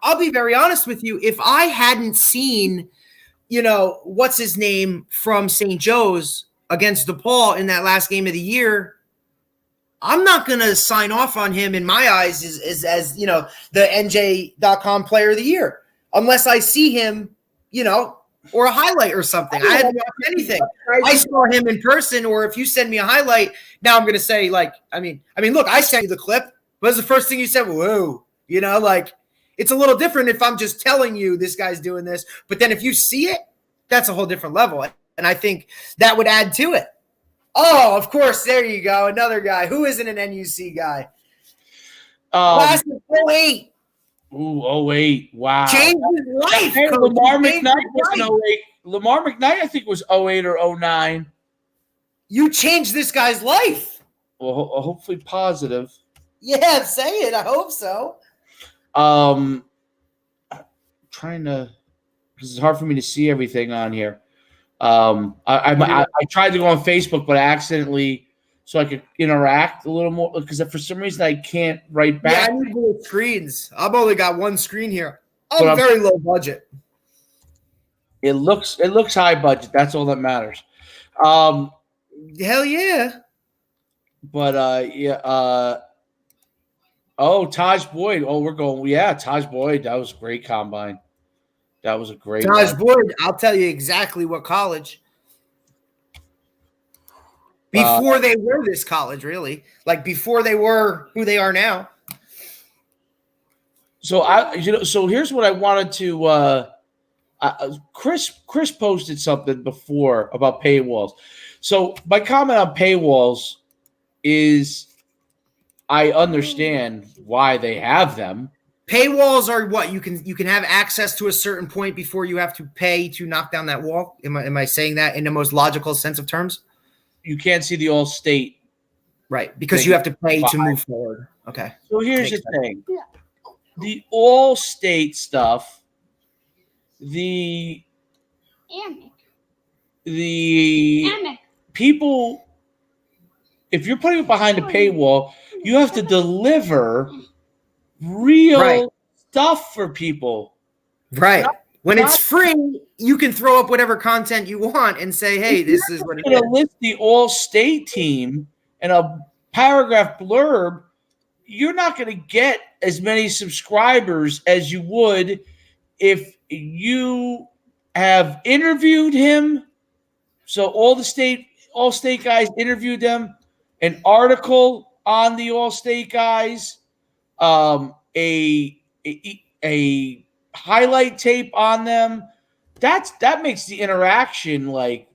B: I'll be very honest with you. If I hadn't seen, what's his name from St. Joe's against DePaul in that last game of the year, I'm not going to sign off on him in my eyes as the NJ.com player of the year unless I see him, or a highlight or something. I hadn't watched anything. I saw him in person, or if you send me a highlight, now I'm going to say, look, I sent you the clip. What was the first thing you said? Whoa. It's a little different if I'm just telling you this guy's doing this. But then if you see it, that's a whole different level. And I think that would add to it. Oh, of course. There you go. Another guy. Who isn't an NUC guy? Class of 08.
A: Ooh, 08. Wow.
B: Changed his life.
A: Hey, Lamar McKnight was an 08. Lamar McKnight, I think, was 08 or 09.
B: You changed this guy's life.
A: Well, hopefully positive.
B: Yeah, say it. I hope so.
A: Trying to, because it's hard for me to see everything on here. I tried to go on Facebook, but I accidentally, so I could interact a little more, because for some reason I can't write back.
B: Yeah, I need more screens. I've only got one screen here. I'm very low budget.
A: It looks high budget. That's all that matters.
B: Hell yeah.
A: But yeah. Oh, Taj Boyd. Oh, we're going. Yeah, Taj Boyd. That was a great combine. That was a great
B: Taj Boyd. I'll tell you exactly what college. Before they were this college, really. Like before they were who they are now.
A: So so here's what I wanted to Chris posted something before about paywalls. So my comment on paywalls is I understand why they have them.
B: Paywalls are what you can have access to a certain point before you have to pay to knock down that wall. Am I saying that in the most logical sense of terms?
A: You can't see the all-state.
B: Right, because you have to pay to move forward. Okay.
A: So here's the thing. The all-state stuff, the people, if you're putting it behind a paywall, you have to deliver real stuff for people.
B: Right. When it's free, you can throw up whatever content you want and say, hey, this is what it is.
A: List the all-state team in a paragraph blurb, you're not going to get as many subscribers as you would if you have interviewed him. So all state guys interviewed them, an article on the all-state guys, a highlight tape on them. That makes the interaction like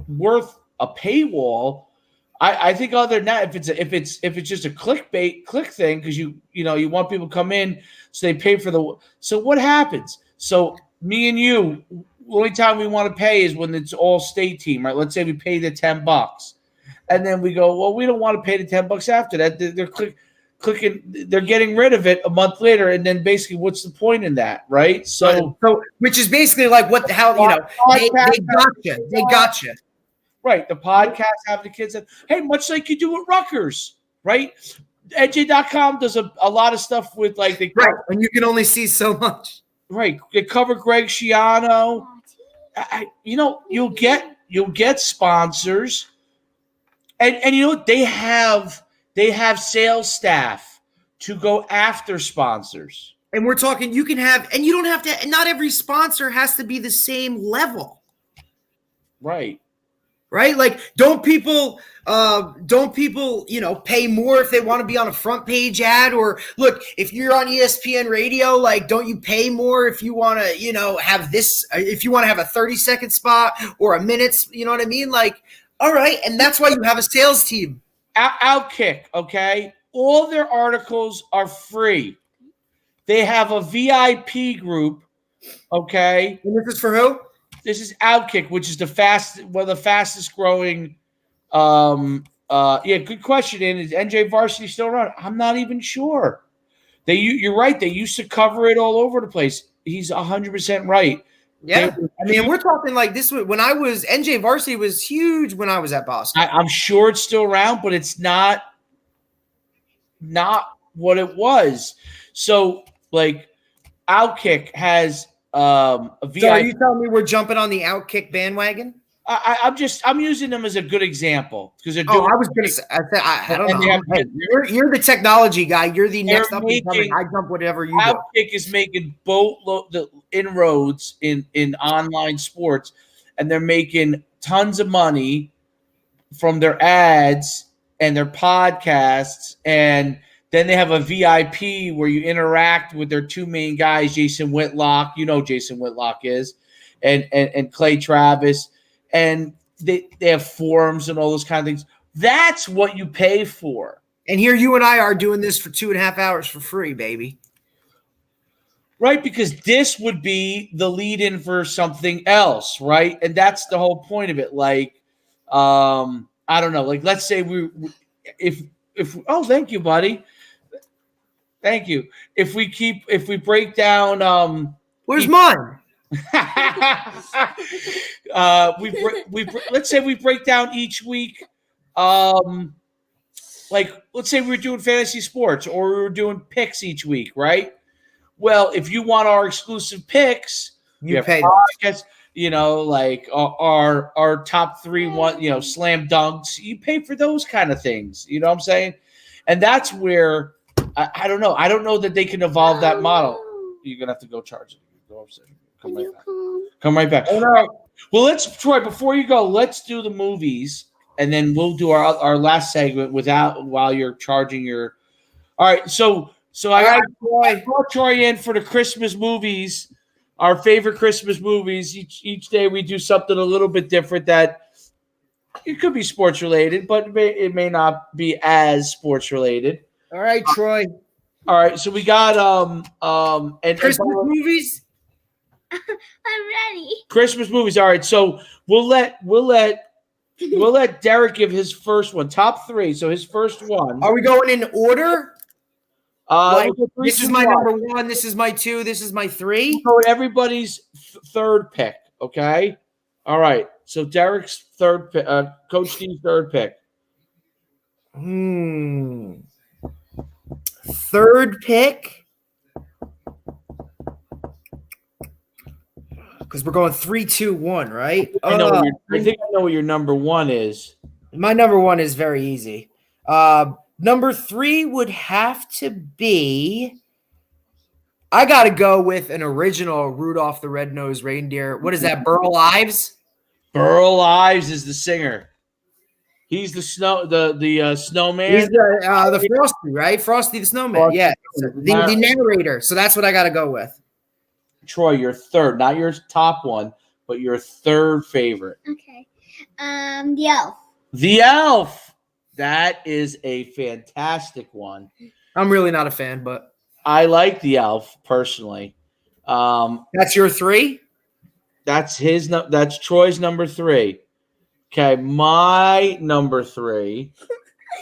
A: worth a paywall. I think other than that, if it's just a click thing, because you want people to come in, so they pay for the. So what happens? So me and you, the only time we want to pay is when it's all state team, right? Let's say we pay the $10, and then we go, well, we don't want to pay the $10 after that. They're clicking, they're getting rid of it a month later, and then basically, what's the point in that, right? So
B: which is basically like what the hell, they got you.
A: Right, the podcast have the kids that, hey, much like you do with Rutgers, right? NJ.com does a lot of stuff with like
B: and you can only see so much.
A: Right, they cover Greg Schiano. You'll get sponsors, and they have sales staff to go after sponsors.
B: And we're talking, you can have, and you don't have to. Not every sponsor has to be the same level.
A: Right.
B: Right? Like, don't people, pay more if they want to be on a front page ad? Or look, if you're on ESPN radio, like, don't you pay more if you want to, have this, if you want to have a 30-second spot or a minute, you know what I mean? Like, all right. And that's why you have a sales team.
A: Outkick, okay? all their articles are free. They have a VIP group, okay?
B: And this is for who?
A: This is Outkick, which is one of the fastest growing. Good question. And is NJ Varsity still around? I'm not even sure. You're right. They used to cover it all over the place. He's 100% right.
B: Yeah, I mean, we're talking like this. When I was NJ Varsity was huge when I was at Boston.
A: I'm sure it's still around, but it's not what it was. So, like, Outkick has a VIP.
B: So are you telling me we're jumping on the Outkick bandwagon?
A: I'm using them as a good example because they're doing.
B: I was going to say, I don't know.
A: Hey,
B: you're the technology guy. You're the next up and coming. I jump whatever you do.
A: Outkick is making boatload inroads in online sports, and they're making tons of money from their ads and their podcasts, and then they have a VIP where you interact with their two main guys, Jason Whitlock. You know who Jason Whitlock is, and Clay Travis. And they have forums and all those kind of things. That's what you pay for.
B: And here you and I are doing this for 2.5 hours for free, baby.
A: Right, because this would be the lead-in for something else, right? And that's the whole point of it. Like, I don't know. Like, let's say if thank you, buddy. Thank you. If we break down
B: where's mine?
A: Let's say we break down each week. Like, let's say we're doing fantasy sports or we're doing picks each week, right? Well, if you want our exclusive picks,
B: you pay
A: podcasts, like our top 3 slam dunks. You pay for those kind of things. You know what I'm saying? And that's where I don't know. I don't know that they can evolve that model. You're gonna have to go charge it. Go upstairs. Come right back.
B: Oh, no.
A: Well, Troy, before you go, let's do the movies, and then we'll do our last segment while you're charging your. All right, so I brought Troy in for the Christmas movies, our favorite Christmas movies. Each day we do something a little bit different that it could be sports related, but it may not be as sports related.
B: All right, Troy.
A: All right, so we got and
B: Christmas movies.
D: I'm ready.
A: Christmas movies. All right, so we'll let Derek give his first one, top 3. So his first one.
B: Are we going in order? This is my
A: number
B: number 1. This is my 2. This is my 3.
A: So everybody's third pick. Okay. All right. So Derek's third pick. Coach D's third pick.
B: Third pick. Because we're going 3, 2, 1, right?
A: I think I know what your number 1 is.
B: My number 1 is very easy. Number 3 would have to be. I got to go with an original Rudolph the Red-Nosed Reindeer. What is that? Burl Ives?
A: Burl Ives is the singer. He's the snowman.
B: He's the Frosty, right? Frosty the Snowman.
A: Frosty.
B: Yeah, the narrator. So that's what I got to go with.
A: Troy, your third, not your top one, but your third favorite.
D: Okay. The Elf.
A: The Elf. That is a fantastic one.
B: I'm really not a fan, but
A: I like The Elf personally.
B: That's your 3?
A: That's Troy's number 3. Okay, my number 3.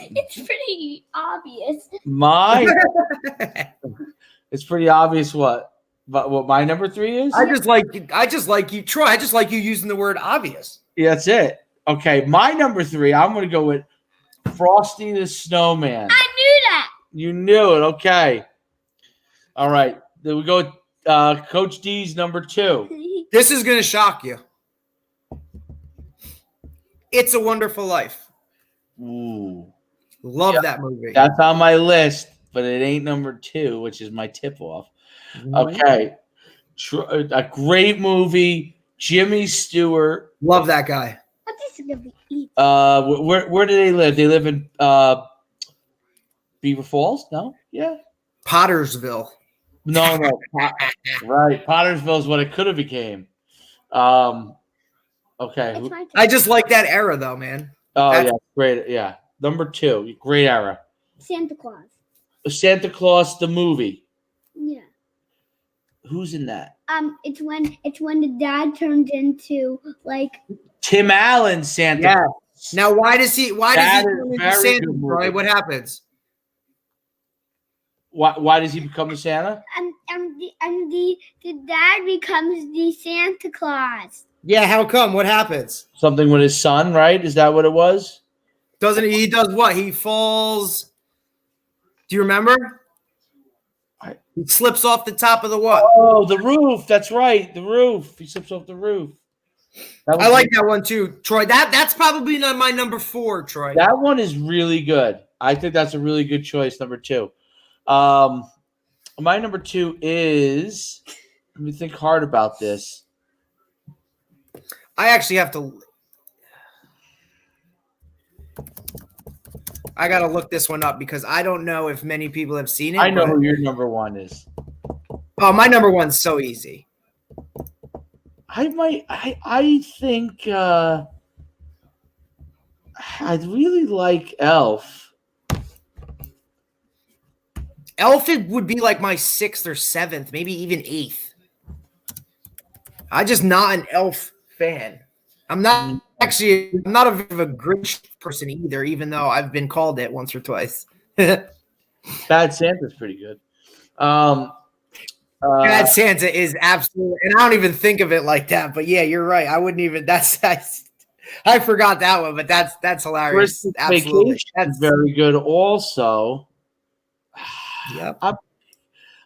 D: It's pretty obvious.
A: It's pretty obvious what my number 3 is.
B: I just like you, Troy. I just like you using the word obvious.
A: Yeah, that's it. Okay, my number 3. I'm going to go with Frosty the Snowman.
D: I knew that.
A: You knew it. Okay. All right. Then we go with Coach D's number 2.
B: This is going to shock you. It's a Wonderful Life.
A: Ooh.
B: Love that movie.
A: That's on my list, but it ain't number 2, which is my tip-off. Okay. A great movie. Jimmy Stewart.
B: Love that guy.
D: What is going to be eaten?
A: Where do they live? They live in Beaver Falls? No? Yeah.
B: Pottersville.
A: No. Right. Pottersville is what it could have became. Okay.
B: I just like that era, though, man.
A: Oh, yeah. Great. Yeah. Number 2. Great era.
D: Santa Claus.
A: Santa Claus the movie.
D: Yeah.
A: Who's in that?
D: It's when the dad turns into like
A: Tim Allen Santa.
B: Yeah.
A: Claus.
B: Now, why does he
A: That
B: turn
A: is
B: into
A: very
B: Santa,
A: good
B: Troy?
A: movie.
B: What happens?
A: Why does he become the Santa?
D: the dad becomes the Santa Claus.
B: Yeah, how come? What happens?
A: Something with his son, right? Is that what it was?
B: Doesn't he does what? He falls. Do you remember? He slips off the top of the what?
A: Oh, the roof. That's right. The roof. He slips off the roof.
B: I like that one too, Troy. That's probably not my number 4, Troy.
A: That one is really good. I think that's a really good choice, number 2. My number 2 is, let me think hard about this.
B: I actually have to. I got to look this one up because I don't know if many people have seen it.
A: I know who your number 1 is.
B: Oh, my number 1's so easy.
A: I think I'd really like Elf.
B: Elf would be like my 6th or 7th, maybe even 8th. I'm just not an Elf fan. I'm not a Grinch person either, even though I've been called it once or twice.
A: Bad Santa's pretty good.
B: Bad Santa is absolutely, and I don't even think of it like that. But yeah, you're right. I wouldn't even. I forgot that one, but that's hilarious.
A: Christmas
B: Absolutely,
A: Vacation is very good. Also,
B: yep.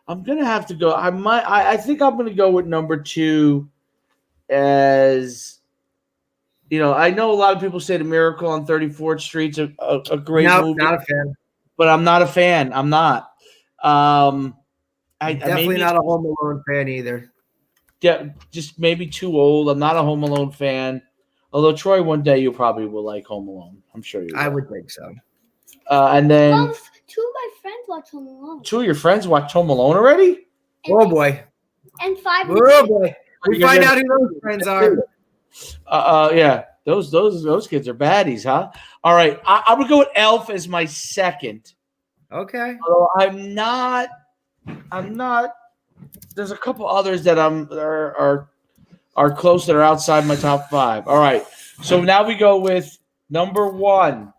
A: I'm gonna have to go. I think I'm gonna go with number 2. As you know, I know a lot of people say The Miracle on 34th Street's a great movie.
B: Not a fan.
A: But I'm not a fan. I'm not.
B: Definitely not a Home Alone fan either.
A: Yeah, just maybe too old. I'm not a Home Alone fan. Although Troy, one day you probably will like Home Alone. I'm sure you will.
B: I would think so.
A: And then
D: Well, 2 of my friends watch Home Alone.
A: 2 of your friends watch Home Alone already?
B: Oh boy.
D: And 5.
B: Oh boy. We find out who those friends are.
A: Yeah. Those kids are baddies, huh? All right. I'm gonna go with Elf as my 2nd.
B: Okay.
A: Although I'm not. There's a couple others that are close that are outside my top 5. All right. So now we go with number 1,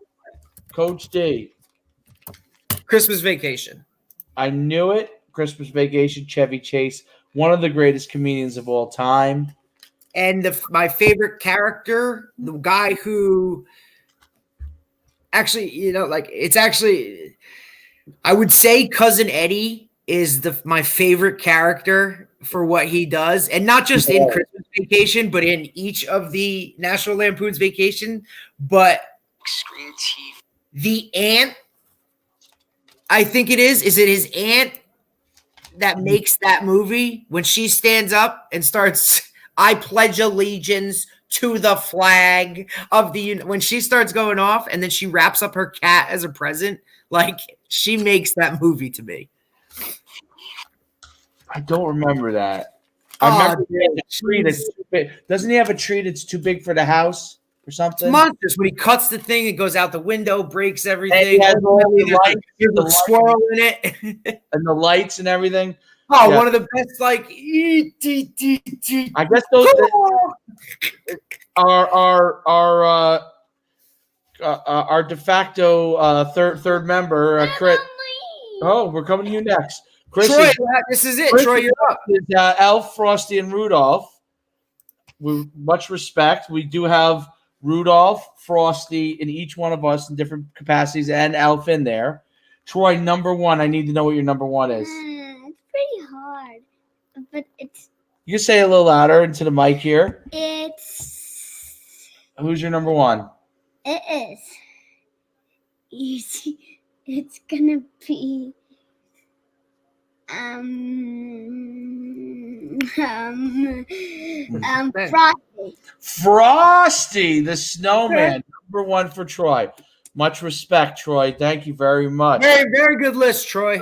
A: Coach D.
B: Christmas Vacation.
A: I knew it. Christmas Vacation, Chevy Chase, one of the greatest comedians of all time.
B: And my favorite character, the guy who actually, I would say Cousin Eddie is my favorite character for what he does. And not just in Christmas Vacation, but in each of the National Lampoon's Vacation. But the aunt, I think it is it his aunt that makes that movie when she stands up and starts, I pledge allegiance to the flag of the, when she starts going off and then she wraps up her cat as a present, like she makes that movie to me.
A: I don't remember that. I remember he has a tree that's too big. Doesn't he have a tree that's too big for the house or something?
B: It's monstrous. When he cuts the thing, it goes out the window, breaks everything.
A: And he has all the lights,
B: There's a squirrel in it.
A: and the lights and everything.
B: Oh,
A: Yeah.
B: one of the best, like,
A: I guess those are our de facto third member, Crit. Oh, we're coming to you next. Chris
B: Troy, this is it. Troy, you're up.
A: Is, Elf, Frosty, and Rudolph. With much respect, we do have Rudolph, Frosty in each one of us in different capacities, and Elf in there. Troy, number 1. I need to know what your number 1 is.
D: It's pretty hard, but it's.
A: You say a little louder into the mic here.
D: It's.
A: Who's your number 1?
D: It is easy. It's gonna be. Frosty.
A: Frosty the Snowman, number 1 for Troy. Much respect, Troy. Thank you very much.
B: Very, very good list, Troy.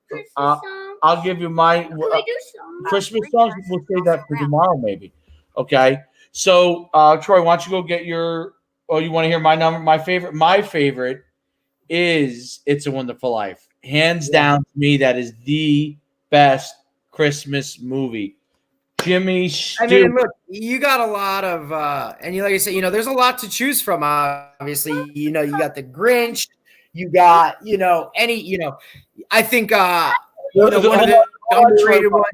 D: Christmas song.
A: I'll give you my
D: Can we do songs?
A: Christmas songs. We'll save that for tomorrow, maybe. Okay. So, Troy, why don't you go get your? Oh, you want to hear my number? My favorite is It's a Wonderful Life. Hands down to me, that is the best Christmas movie. Jimmy Stewart.
B: I mean, look, you got a lot of, and like I said, there's a lot to choose from. Obviously, you got the Grinch, you got, I think, one of the underrated ones,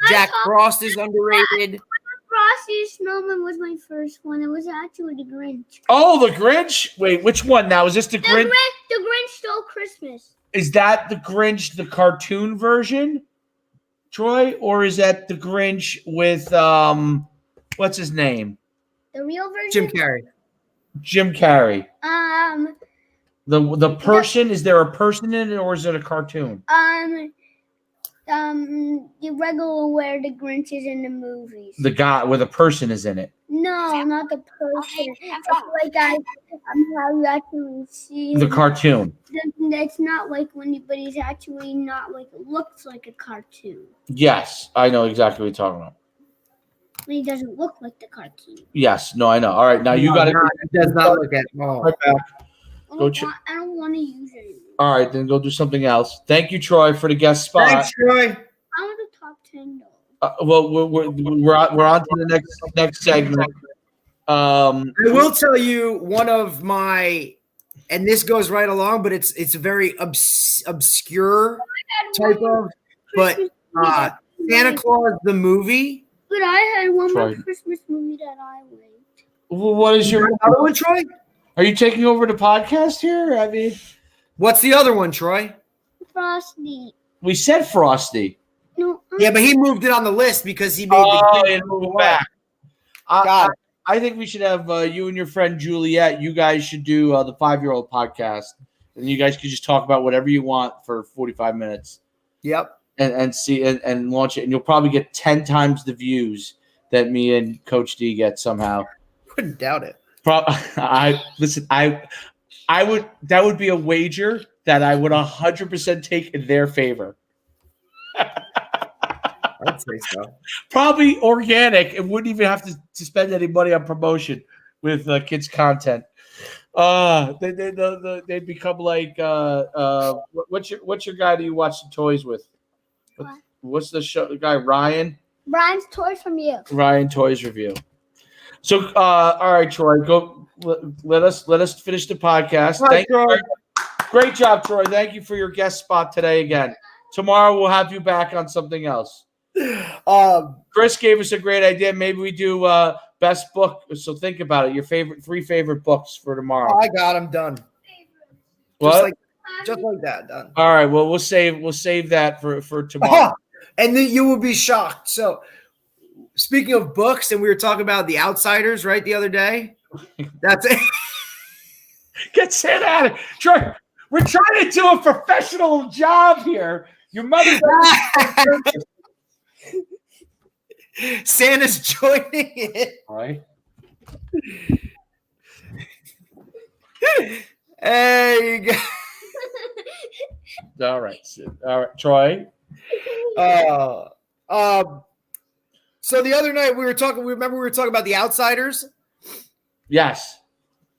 B: Jack Frost is underrated.
D: Frosty Snowman was my first one. It was actually the Grinch.
A: Oh, the Grinch? Wait, which one now? Is this the Grinch?
D: The Grinch Stole Christmas.
A: Is that the Grinch, the cartoon version, Troy? Or is that the Grinch with, what's his name?
D: The real version?
A: Jim Carrey. The person, is there a person in it or is it a cartoon?
D: The regular where the Grinch is in the movies.
A: The guy where the person is in it.
D: No, not the person. It's like how you actually see
A: the cartoon.
D: It's not like but he's actually not like it looks like a cartoon.
A: Yes, I know exactly what you're talking about.
D: But he doesn't look like the cartoon.
A: Yes, no, I know. All right, now you got it.
B: It does not look at all.
A: Right back.
D: I don't want to use it anymore.
A: All right, then go do something else. Thank you, Troy, for the guest spot.
B: Thanks, Troy.
D: I want the top 10
A: well, we're on to the next segment.
B: I will tell you one of my, and this goes right along, but it's a very obscure type of, but Santa Claus the movie.
D: But I had one more Christmas movie that I liked.
A: What is your
B: other one, Troy?
A: Are you taking over the podcast here? I mean,
B: what's the other one, Troy?
D: Frosty.
A: We said Frosty.
D: No.
B: Yeah, but he moved it on the list because he made the
A: move back. I think we should have you and your friend Juliet. You guys should do the 5-year-old podcast, and you guys could just talk about whatever you want for 45 minutes.
B: Yep.
A: And see and launch it, and you'll probably get 10 times the views that me and Coach D get somehow.
B: Wouldn't doubt it.
A: I would. That would be a wager that I would 100% take in their favor.
B: I'd say so.
A: Probably organic. It wouldn't even have to spend any money on promotion with kids' content. They'd become like what's your guy that you watch the toys with? What's the show? The guy Ryan.
D: Ryan's Toys from You.
A: Ryan Toys Review. So all right, Troy, go. Let us finish the podcast.
B: Thank you.
A: Great job, Troy. Thank you for your guest spot today again. Tomorrow we'll have you back on something else. Chris gave us a great idea. Maybe we do best book. So think about it. Your three favorite books for tomorrow.
B: I got them done.
A: What?
B: Just like that, done.
A: All right. Well, we'll save that for tomorrow.
B: And then you will be shocked. So, speaking of books, and we were talking about The Outsiders, right, the other day. That's it.
A: Get Santa out of here. Troy, we're trying to do a professional job here. Your mother.
B: Santa's joining it.
A: All right.
B: Hey, you
A: All right, Troy.
B: So the other night we were talking about The Outsiders.
A: Yes.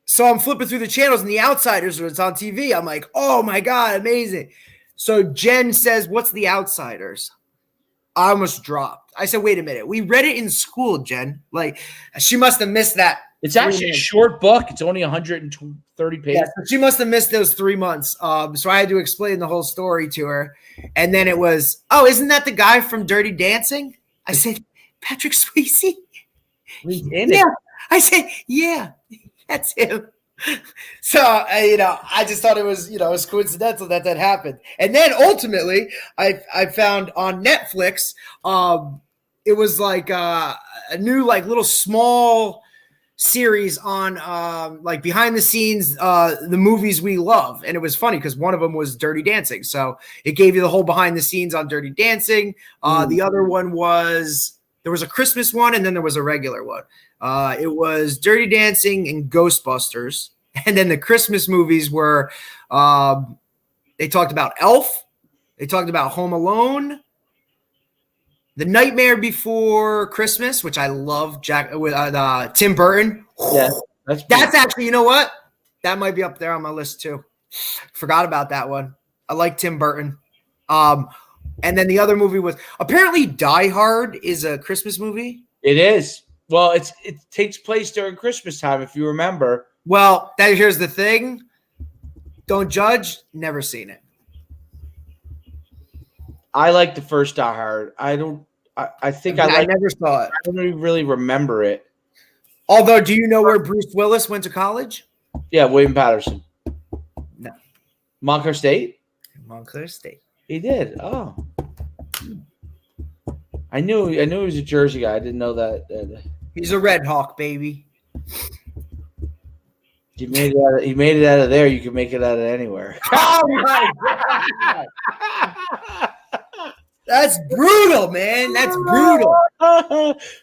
B: So I'm flipping through the channels and The Outsiders was on TV. I'm like, oh my God, amazing. So Jen says, what's The Outsiders? I almost dropped. I said, wait a minute. We read it in school, Jen. Like, she must have missed that.
A: It's actually a short book. It's only 130 pages.
B: Yeah, so she must have missed those 3 months. So I had to explain the whole story to her. And then it was, oh, isn't that the guy from Dirty Dancing? I said, Patrick Swayze?
A: He's in
B: Yeah.
A: it.
B: I said, yeah, that's him. So, I just thought it was, it was coincidental that happened. And then ultimately, I found on Netflix, it was like a new, like, little small series on like behind the scenes, the movies we love. And it was funny because one of them was Dirty Dancing. So it gave you the whole behind the scenes on Dirty Dancing. The other one was, there was a Christmas one and then there was a regular one. It was Dirty Dancing and Ghostbusters. And then the Christmas movies were, they talked about Elf. They talked about Home Alone. The Nightmare Before Christmas, which I love, with Tim Burton.
A: Yeah,
B: that's actually, you know what? That might be up there on my list too. Forgot about that one. I like Tim Burton. And then the other movie was apparently Die Hard is a Christmas movie.
A: It is. Well, it takes place during Christmas time, if you remember.
B: Well, here's the thing. Don't judge. Never seen it.
A: I like the first Die Hard. I think I
B: never saw it.
A: I don't even really remember it.
B: Although, do you know where Bruce Willis went to college?
A: Yeah, William Patterson.
B: No.
A: Montclair State?
B: Montclair State.
A: He did. Oh. I knew he was a Jersey guy. I didn't know that.
B: He's a Red Hawk, baby.
A: He made it out of there. You can make it out of anywhere.
B: Oh my God. That's brutal, man. That's brutal.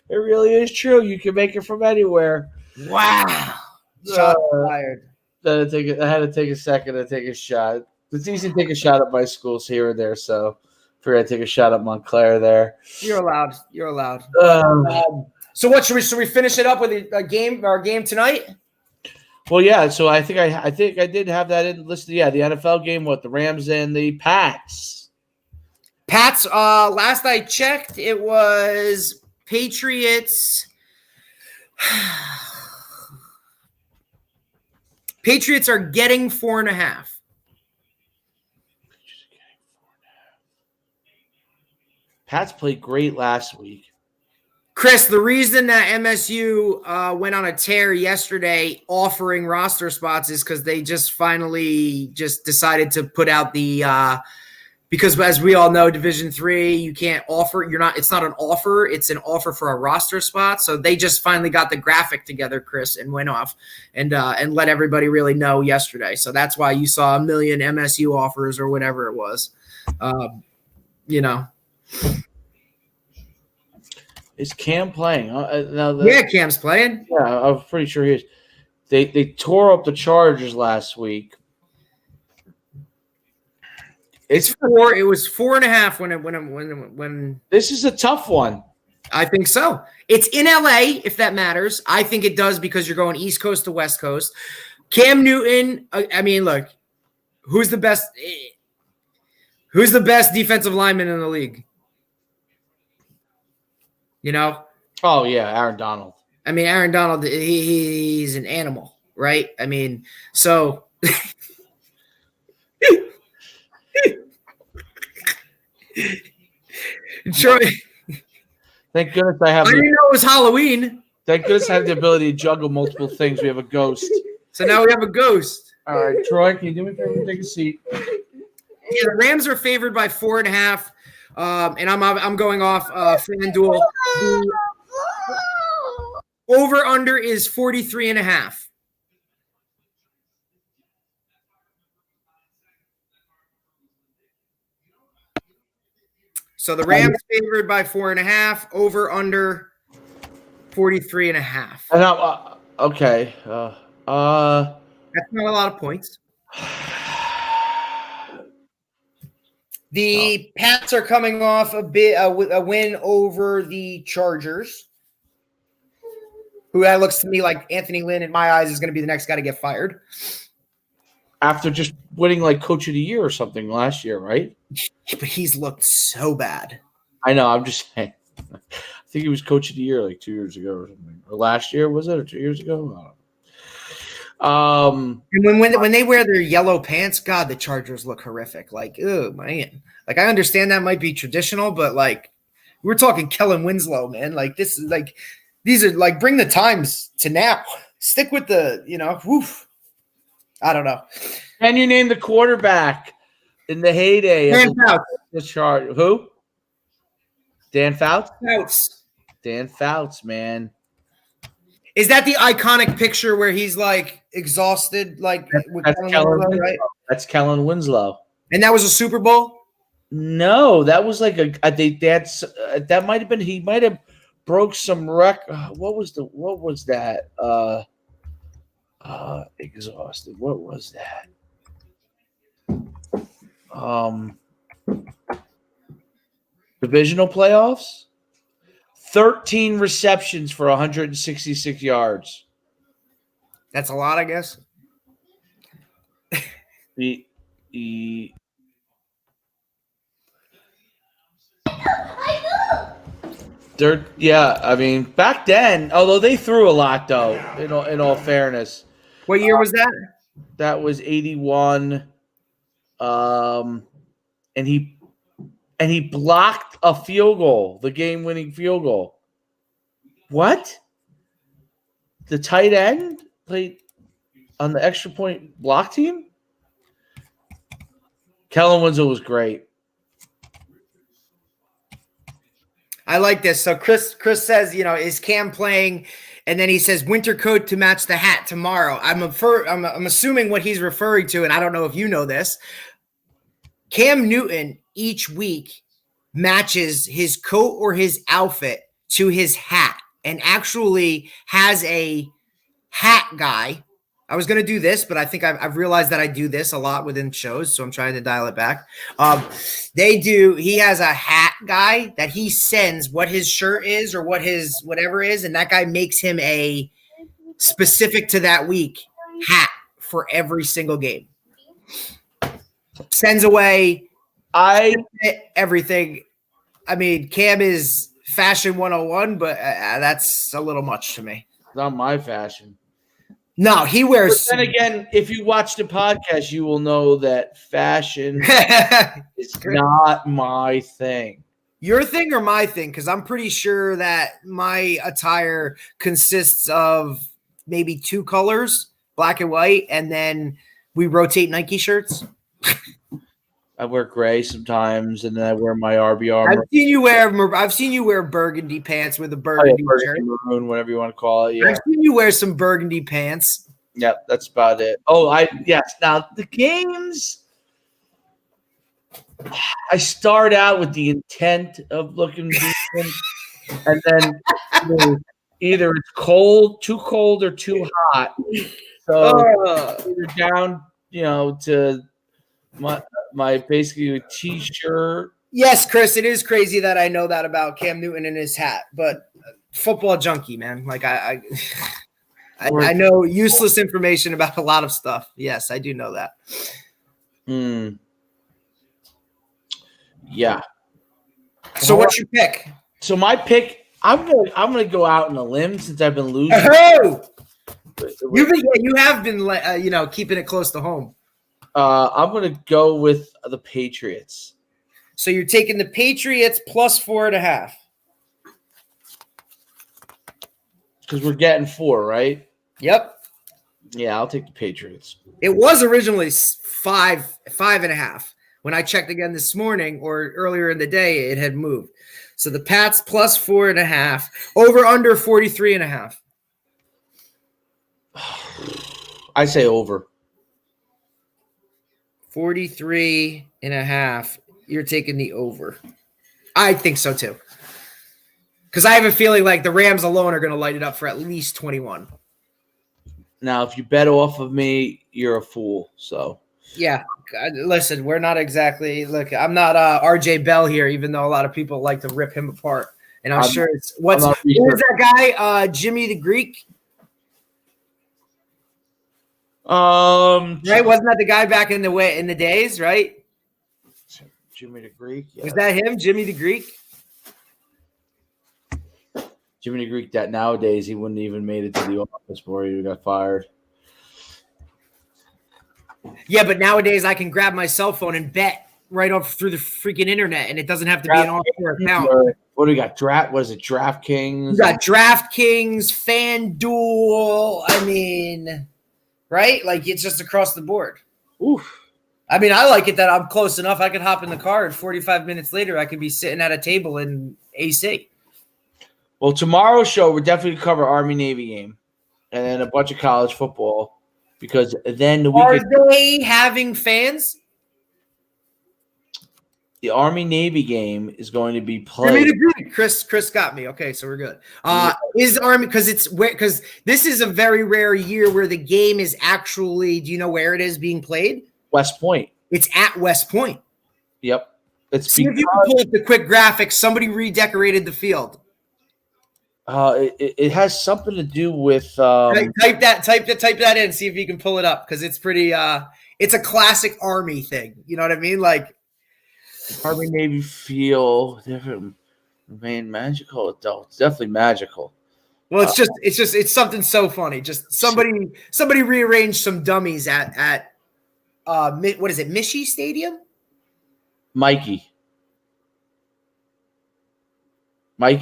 A: It really is true. You can make it from anywhere.
B: Wow. Shot fired.
A: I had to take a second to take a shot. It's easy to take a shot at my schools here and there, so I figured I'd take a shot at Montclair there.
B: You're allowed. So what should we finish it up with our game tonight?
A: Well, yeah. So I think I did have that in listed. Yeah, the NFL game with the Rams and the Pats.
B: Pats. Last I checked, it was Patriots. Patriots are getting 4.5.
A: Pats played great last week.
B: Chris, the reason that MSU went on a tear yesterday offering roster spots is because they just finally decided to put out the because as we all know, Division III, you can't offer. It's not an offer. It's an offer for a roster spot. So they just finally got the graphic together, Chris, and went off and let everybody really know yesterday. So that's why you saw 1 million MSU offers or whatever it was.
A: Is Cam playing?
B: Cam's playing.
A: Yeah, I'm pretty sure he is. They tore up the Chargers last week.
B: It's 4. It was 4.5 when.
A: This is a tough one.
B: I think so. It's in LA, if that matters. I think it does because you're going East Coast to West Coast. Cam Newton. I mean, look, who's the best? Who's the best defensive lineman in the league? You know?
A: Oh, yeah, Aaron Donald.
B: I mean, Aaron Donald, he's an animal, right? I mean, so Troy,
A: thank goodness I have.
B: I didn't know it was Halloween.
A: Thank goodness I have the ability to juggle multiple things. We have a ghost.
B: So now we have a ghost.
A: All right, Troy, can you do me a favor? Take a seat.
B: Yeah, the Rams are favored by 4.5. And I'm going off FanDuel. The over under is 43.5. So the Rams favored by 4.5. Over under 43.5.
A: Okay.
B: That's not a lot of points. The Pats are coming off a win over the Chargers, who that looks to me like Anthony Lynn, in my eyes, is going to be the next guy to get fired.
A: After just winning like Coach of the Year or something last year, right?
B: But he's looked so bad.
A: I know. I'm just saying. I think he was Coach of the Year like 2 years ago or something. Or last year, was it? Or 2 years ago? I don't know.
B: And when they wear their yellow pants, God, the Chargers look horrific. Like, oh man. Like, I understand that might be traditional, but like, we're talking Kellen Winslow, man. Like, this is like, these are like, bring the times to now. Stick with the, woof. I don't know.
A: Can you name the quarterback in the heyday of the Chargers? Who? Dan Fouts? Dan Fouts, man.
B: Is that the iconic picture where he's like exhausted, like
A: that's Kellen Winslow, right? That's Kellen Winslow.
B: And that was a Super Bowl?
A: No, that was like that might have been, he might have broke some record. What was that? Exhausted. What was that? Divisional playoffs? 13 receptions for 166 yards.
B: That's a lot, I guess.
A: he I mean, back then, although they threw a lot, though, in all fairness.
B: What year was that?
A: That was 81. And he blocked a field goal, the game-winning field goal. What? The tight end played on the extra point block team? Kellen Winslow was great.
B: I like this. So Chris says, is Cam playing? And then he says winter coat to match the hat tomorrow. I'm assuming what he's referring to, and I don't know if you know this. Cam Newton each week matches his coat or his outfit to his hat and actually has a hat guy. I was going to do this, but I think I've realized that I do this a lot within shows, so I'm trying to dial it back. He has a hat guy that he sends what his shirt is or what his whatever is, and that guy makes him a specific to that week hat for every single game. Sends away everything. I mean, Cam is fashion 101, but that's a little much to me.
A: Not my fashion.
B: No, he wears.
A: But then again, if you watch the podcast, you will know that fashion is not my thing.
B: Your thing or my thing? Because I'm pretty sure that my attire consists of maybe 2 colors, black and white, and then we rotate Nike shirts.
A: I wear gray sometimes, and then I wear my RBR.
B: I've seen you wear burgundy pants with a burgundy shirt,
A: maroon, whatever you want to call it. Yeah,
B: I've seen you wear some burgundy pants.
A: Yep, that's about it. Oh, yes. Now the games, I start out with the intent of looking decent, and then either it's cold, too cold, or too hot. So either down, to my basically a t-shirt.
B: Yes, Chris, it is crazy that I know that about Cam Newton and his hat, but football junkie, man. Like I know useless information about a lot of stuff. Yes, I do know that.
A: Yeah.
B: So what's your pick?
A: So my pick, I'm gonna go out on a limb since I've been losing.
B: Oh! You have been keeping it close to home.
A: I'm going to go with the Patriots.
B: So you're taking the Patriots plus 4.5.
A: Because we're getting 4, right?
B: Yep.
A: Yeah, I'll take the Patriots.
B: It was originally 5.5. When I checked again this morning or earlier in the day, it had moved. So the Pats plus 4.5. Over under 43.5.
A: I say over.
B: 43.5. You're taking the over. I think so too. Because I have a feeling like the Rams alone are going to light it up for at least 21.
A: Now, if you bet off of me, you're a fool. So
B: yeah, listen, we're not exactly. Look, I'm not RJ Bell here, even though a lot of people like to rip him apart. And I'm sure it's who is that guy? Jimmy the Greek. Right? Wasn't that the guy back in the days, right?
A: Jimmy the Greek. Yeah.
B: Was that him, Jimmy the Greek?
A: Jimmy the Greek. That nowadays he wouldn't even made it to the office before he got fired.
B: Yeah, but nowadays I can grab my cell phone and bet right off through the freaking internet, and it doesn't have to be an offshore account.
A: What do we got? What is it? DraftKings.
B: You got DraftKings, FanDuel. I mean. Right? Like, it's just across the board.
A: Oof.
B: I mean, I like it that I'm close enough. I could hop in the car, and 45 minutes later, I could be sitting at a table in AC.
A: Well, tomorrow's show, we're definitely going to cover Army-Navy game and then a bunch of college football because then the weekend.
B: Are they having fans?
A: The Army-Navy game is going to be played.
B: Chris got me. Okay, so we're good. Is Army because this is a very rare year where the game is actually. Do you know where it is being played?
A: West Point.
B: It's at West Point.
A: Yep.
B: See if you can pull up the quick graphics. Somebody redecorated the field.
A: It has something to do with
B: type that in. See if you can pull it up because it's pretty. it's a classic Army thing. You know what I mean? Like
A: Army Navy feel different, remain magical. It's definitely magical.
B: Well, it's something so funny. Just somebody rearranged some dummies at what is it, Michie Stadium?
A: Mikey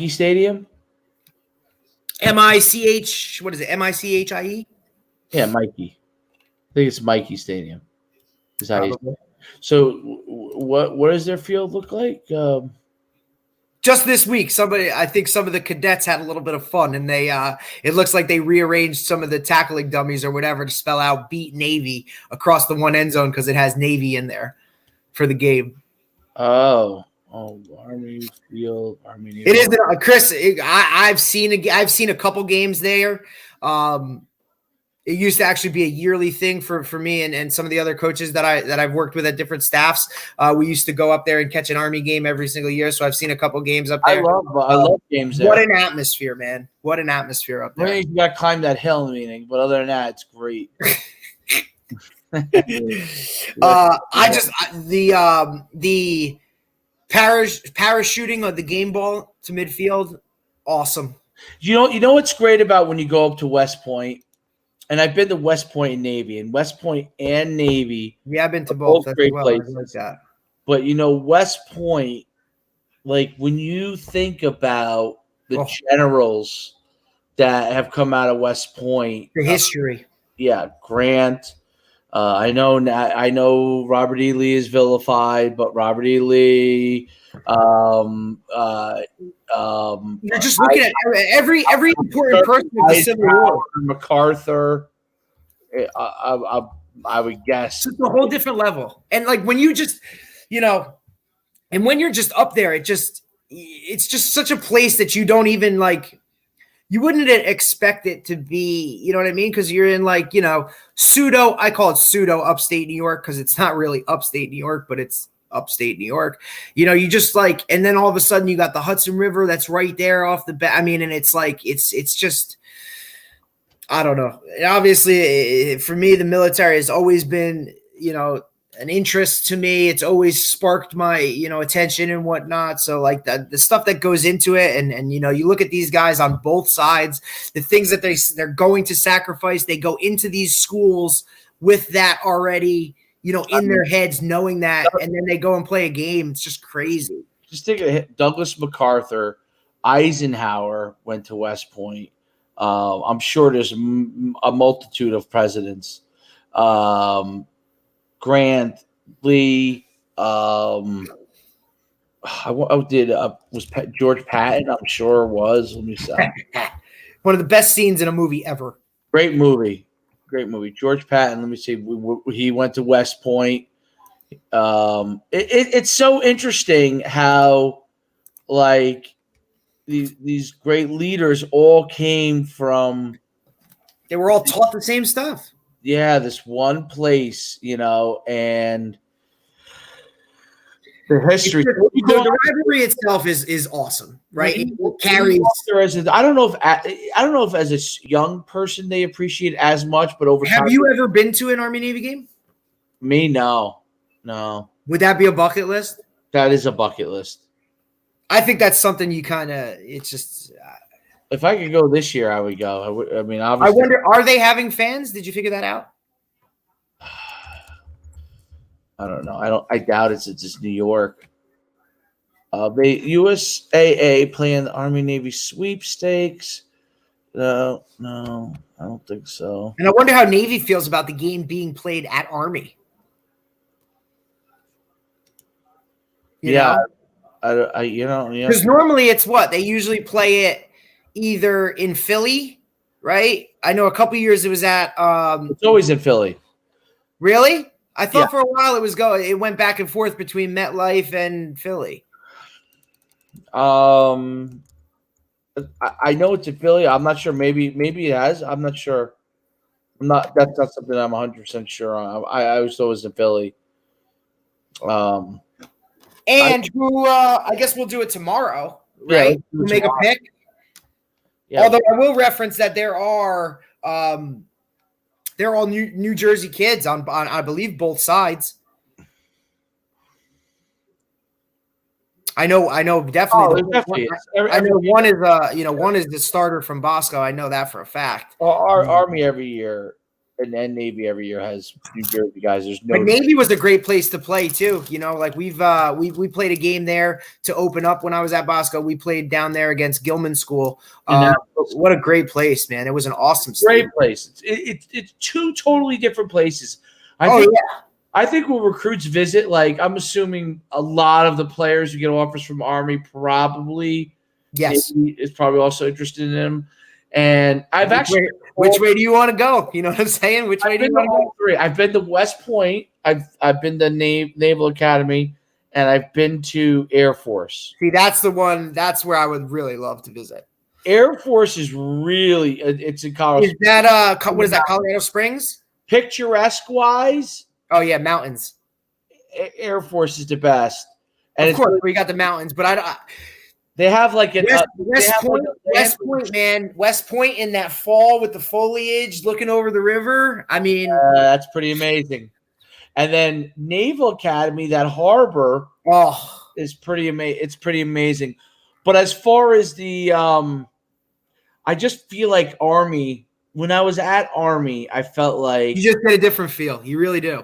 A: Stadium?
B: M-I-C-H, what is it? M-I-C-H-I-E?
A: Yeah, Mikey. I think it's Mikey Stadium. So what does their field look like?
B: Just this week, I think some of the cadets had a little bit of fun, and it looks like they rearranged some of the tackling dummies or whatever to spell out "Beat Navy" across the one end zone because it has Navy in there for the game.
A: Oh, Army field, Army Navy.
B: It is, Chris. I've seen a couple games there. It used to actually be a yearly thing for me and some of the other coaches that I've worked with at different staffs. We used to go up there and catch an Army game every single year. So I've seen a couple games up there.
A: I love games there.
B: What an atmosphere, man! What an atmosphere up there.
A: You got to climb that hill in the meeting, but other than that, it's great.
B: The parachuting of the game ball to midfield, awesome.
A: You know what's great about when you go up to West Point, and I've been to West Point and Navy, and West Point and Navy.
B: Yeah, I've been to both.
A: Great places. But West Point, like when you think about the generals that have come out of West Point,
B: the history.
A: Grant. I know Robert E. Lee is vilified, but Robert E. Lee. You're
B: just looking at every important person of the Civil War.
A: MacArthur. I would guess
B: it's a whole different level. And like when you just, and when you're just up there, it's just such a place that you don't even like. You wouldn't expect it to be, you know what I mean? Because you're in like, pseudo, I call it pseudo upstate New York because it's not really upstate New York, but it's upstate New York. You just like, and then all of a sudden you got the Hudson River that's right there off the bat. I mean, and it's like, it's just, I don't know. And obviously, for me, the military has always been, an interest to me. It's always sparked my, attention and whatnot. So like the stuff that goes into it and you look at these guys on both sides, the things that they're going to sacrifice, they go into these schools with that already, in their heads, knowing that, and then they go and play a game. It's just crazy.
A: Just take a hit. Douglas MacArthur, Eisenhower went to West Point. I'm sure there's a multitude of presidents. Grant, Lee, was George Patton? I'm sure was. Let me see.
B: One of the best scenes in a movie ever.
A: Great movie. George Patton. Let me see. He went to West Point. It's so interesting how, like, these great leaders all came from.
B: They were all taught the same stuff.
A: Yeah, this one place, and the history.
B: The rivalry itself is awesome, right? It carries.
A: I don't know if as a young person they appreciate it as much, but over time.
B: Have you ever been to an Army Navy game?
A: Me, no.
B: Would that be a bucket list?
A: That is a bucket list.
B: I think that's something you kind of. It's just.
A: If I could go this year, I would go. I mean, obviously.
B: I wonder, are they having fans? Did you figure that out?
A: I don't know. I doubt it's just New York. USAA playing the Army Navy sweepstakes. No, I don't think so.
B: And I wonder how Navy feels about the game being played at Army.
A: Because
B: normally it's what they usually play it. Either in Philly, right? I know a couple years it was at.
A: It's always in Philly.
B: Really? I thought for a while it went back and forth between MetLife and Philly.
A: I know it's in Philly. I'm not sure. Maybe it has. I'm not sure. That's not something I'm 100% sure on. I was always in Philly. I
B: guess we'll do it tomorrow, right?
A: Yeah,
B: we'll make a pick. Yeah. Although I will reference that there are they're all New Jersey kids on I believe both sides. I know definitely.
A: Definitely
B: I know one is one is the starter from Bosco. I know that for a fact.
E: Our Army every year and Navy every year has New Jersey guys. There's no.
B: But Navy was a great place to play too. Like we played a game there to open up when I was at Bosco. We played down there against Gilman School. What a great place, man! It was an awesome
E: great place. It's two totally different places. I think when recruits visit, like I'm assuming a lot of the players who get offers from Army probably is probably also interested in them. And I've
B: which way do you want to go? You know what I'm saying? Which way do you want to go?
E: Three. I've been to West Point. I've been to Naval Academy, and I've been to Air Force.
B: See, that's the one. That's where I would really love to visit.
E: Air Force is really it's in Colorado.
B: Is that what is that? Colorado Springs?
E: Picturesque wise.
B: Oh yeah, mountains.
E: Air Force is the best, and
B: of course we got the mountains, but
E: they have like an
B: West Point, man. West Point in that fall with the foliage, looking over the river. I mean,
E: that's pretty amazing. And then Naval Academy, that harbor, is pretty amazing. It's pretty amazing. But as far as the, I just feel like Army. When I was at Army, I felt like
B: you just get a different feel. You really do.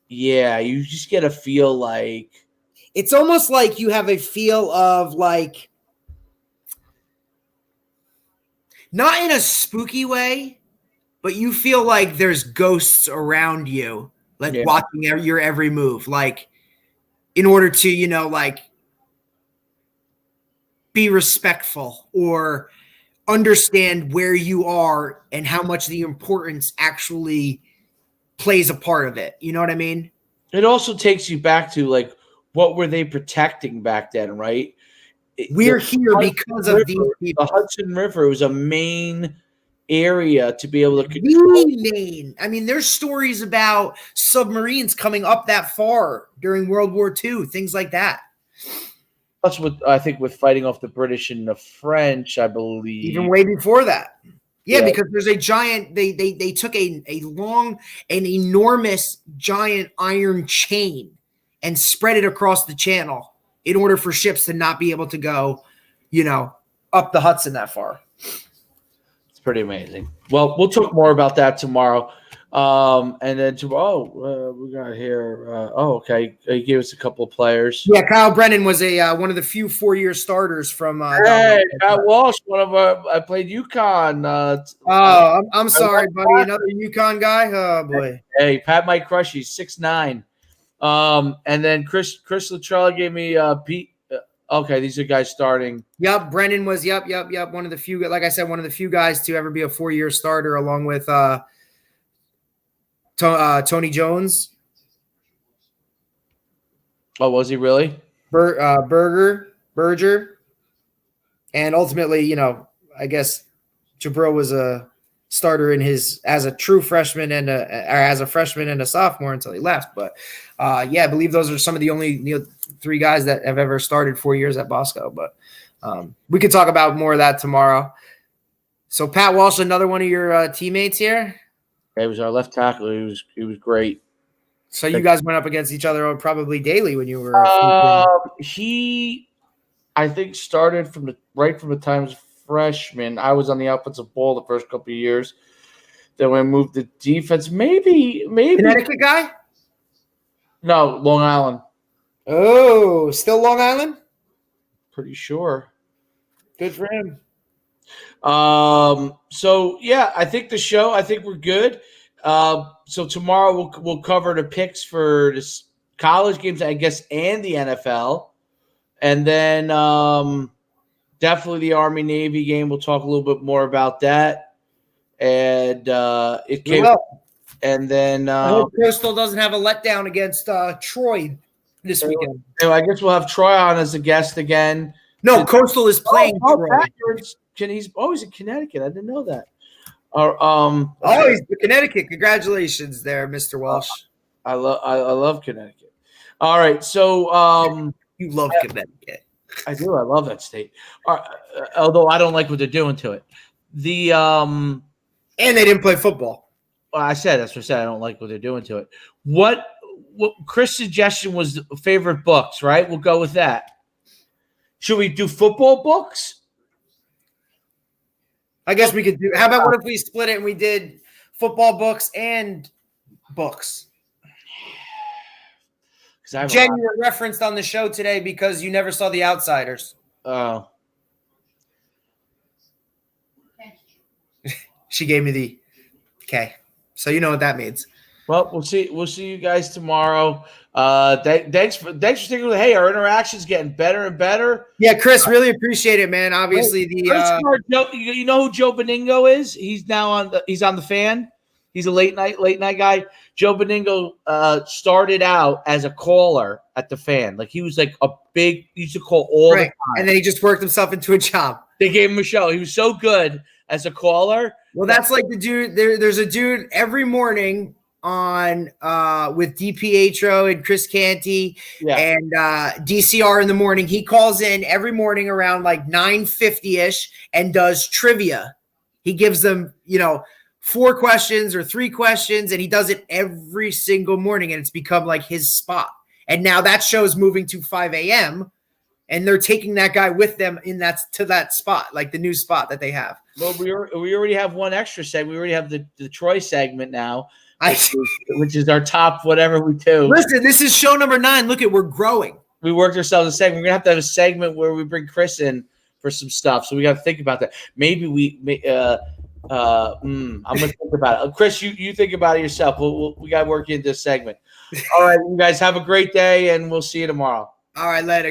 E: Yeah, you just get a feel like
B: it's almost like you have a feel of like not in a spooky way, but you feel like there's ghosts around you, like watching your every move, like in order to, like be respectful or understand where you are and how much the importance actually plays a part of it. You know what I mean?
E: It also takes you back to like, what were they protecting back then, right?
B: We're here because of these people.
E: The Hudson River was a main area to be able to
B: control. Main. I mean, there's stories about submarines coming up that far during World War II, things like that.
E: That's what I think with fighting off the British and the French, I believe.
B: Even way before that. Yeah, because there's a giant, they took an enormous giant iron chain and spread it across the channel in order for ships to not be able to go, up the Hudson that far.
E: It's pretty amazing. well, we'll talk more about that tomorrow. And then tomorrow, we got here. Okay. He gave us a couple of players.
B: Yeah, Kyle Brennan was a one of the few 4-year starters from.
E: Pat Walsh, one of our. I played UConn.
B: I'm sorry, buddy. Another UConn guy. Oh boy.
E: Hey, Pat might crush you. 6'9". And then Chris Latrella gave me Pete. Okay, these are guys starting.
B: Yep, Brennan was. Yep. One of the few. Like I said, one of the few guys to ever be a 4-year starter, along with Tony Jones.
E: Oh, was he really?
B: Berger, and ultimately, I guess Jabril was a starter as a true freshman and as a freshman and a sophomore until he left. But I believe those are some of the only 3 guys that have ever started 4 years at Bosco. But we could talk about more of that tomorrow. So Pat Walsh, another one of your teammates here.
E: He was our left tackle. He was great.
B: So you guys went up against each other probably daily when you were.
E: He, I think, started from the time as a freshman. I was on the offensive ball the first couple of years. Then when I moved to defense, maybe
B: Connecticut guy.
E: No, Long Island.
B: Oh, still Long Island?
E: Pretty sure.
B: Good for him.
E: So yeah, I think we're good. So tomorrow we'll cover the picks for this college games, I guess, and the NFL. And then definitely the Army Navy game. We'll talk a little bit more about that. And it came and then
B: I hope Coastal doesn't have a letdown against Troy this weekend.
E: I guess we'll have Troy on as a guest again.
B: No, Coastal is playing Troy.
E: He's in Connecticut. I didn't know that.
B: He's in Connecticut. Congratulations there, Mr. Walsh.
E: I love Connecticut. All right, so
B: you love Connecticut.
E: I do. I love that state. Although I don't like what they're doing to it. And
B: they didn't play football.
E: Well, I said that's what I said. I don't like what they're doing to it. What Chris' suggestion was favorite books, right? We'll go with that. Should we do football books?
B: I guess we could do. How about what if we split it and we did football books and books? Jen, you were referenced on the show today because you never saw The Outsiders.
E: Oh.
B: She gave me the okay. So you know what that means.
E: Well, we'll see. We'll see you guys tomorrow. Thanks for sticking with. Hey, our interaction's getting better and better.
B: Yeah, Chris, really appreciate it, man. Obviously,
E: you know who Joe Beningo is? He's now on the Fan. He's a late night guy. Joe Beningo started out as a caller at the Fan. Like he was like he used to call all the time.
B: And then he just worked himself into a job.
E: They gave him a show. He was so good as a caller.
B: Well, that's like the dude. There's a dude every morning on with DiPietro and Chris Canty and DCR in the morning. He calls in every morning around like 9:50ish and does trivia. He gives them, 4 questions or 3 questions, and he does it every single morning, and it's become like his spot. And now that show is moving to 5 a.m. and they're taking that guy with them to that spot, like the new spot that they have.
E: Well, we already have one extra segment. We already have the Troy segment now, which is our top whatever we do.
B: Listen, this is show number 9. Look we're growing.
E: We worked ourselves a segment. We're gonna have a segment where we bring Chris in for some stuff. So we got to think about that. Maybe I'm gonna think about it. Chris, you think about it yourself. We got to work into this segment. All right, you guys have a great day, and we'll see you tomorrow.
B: All right, later.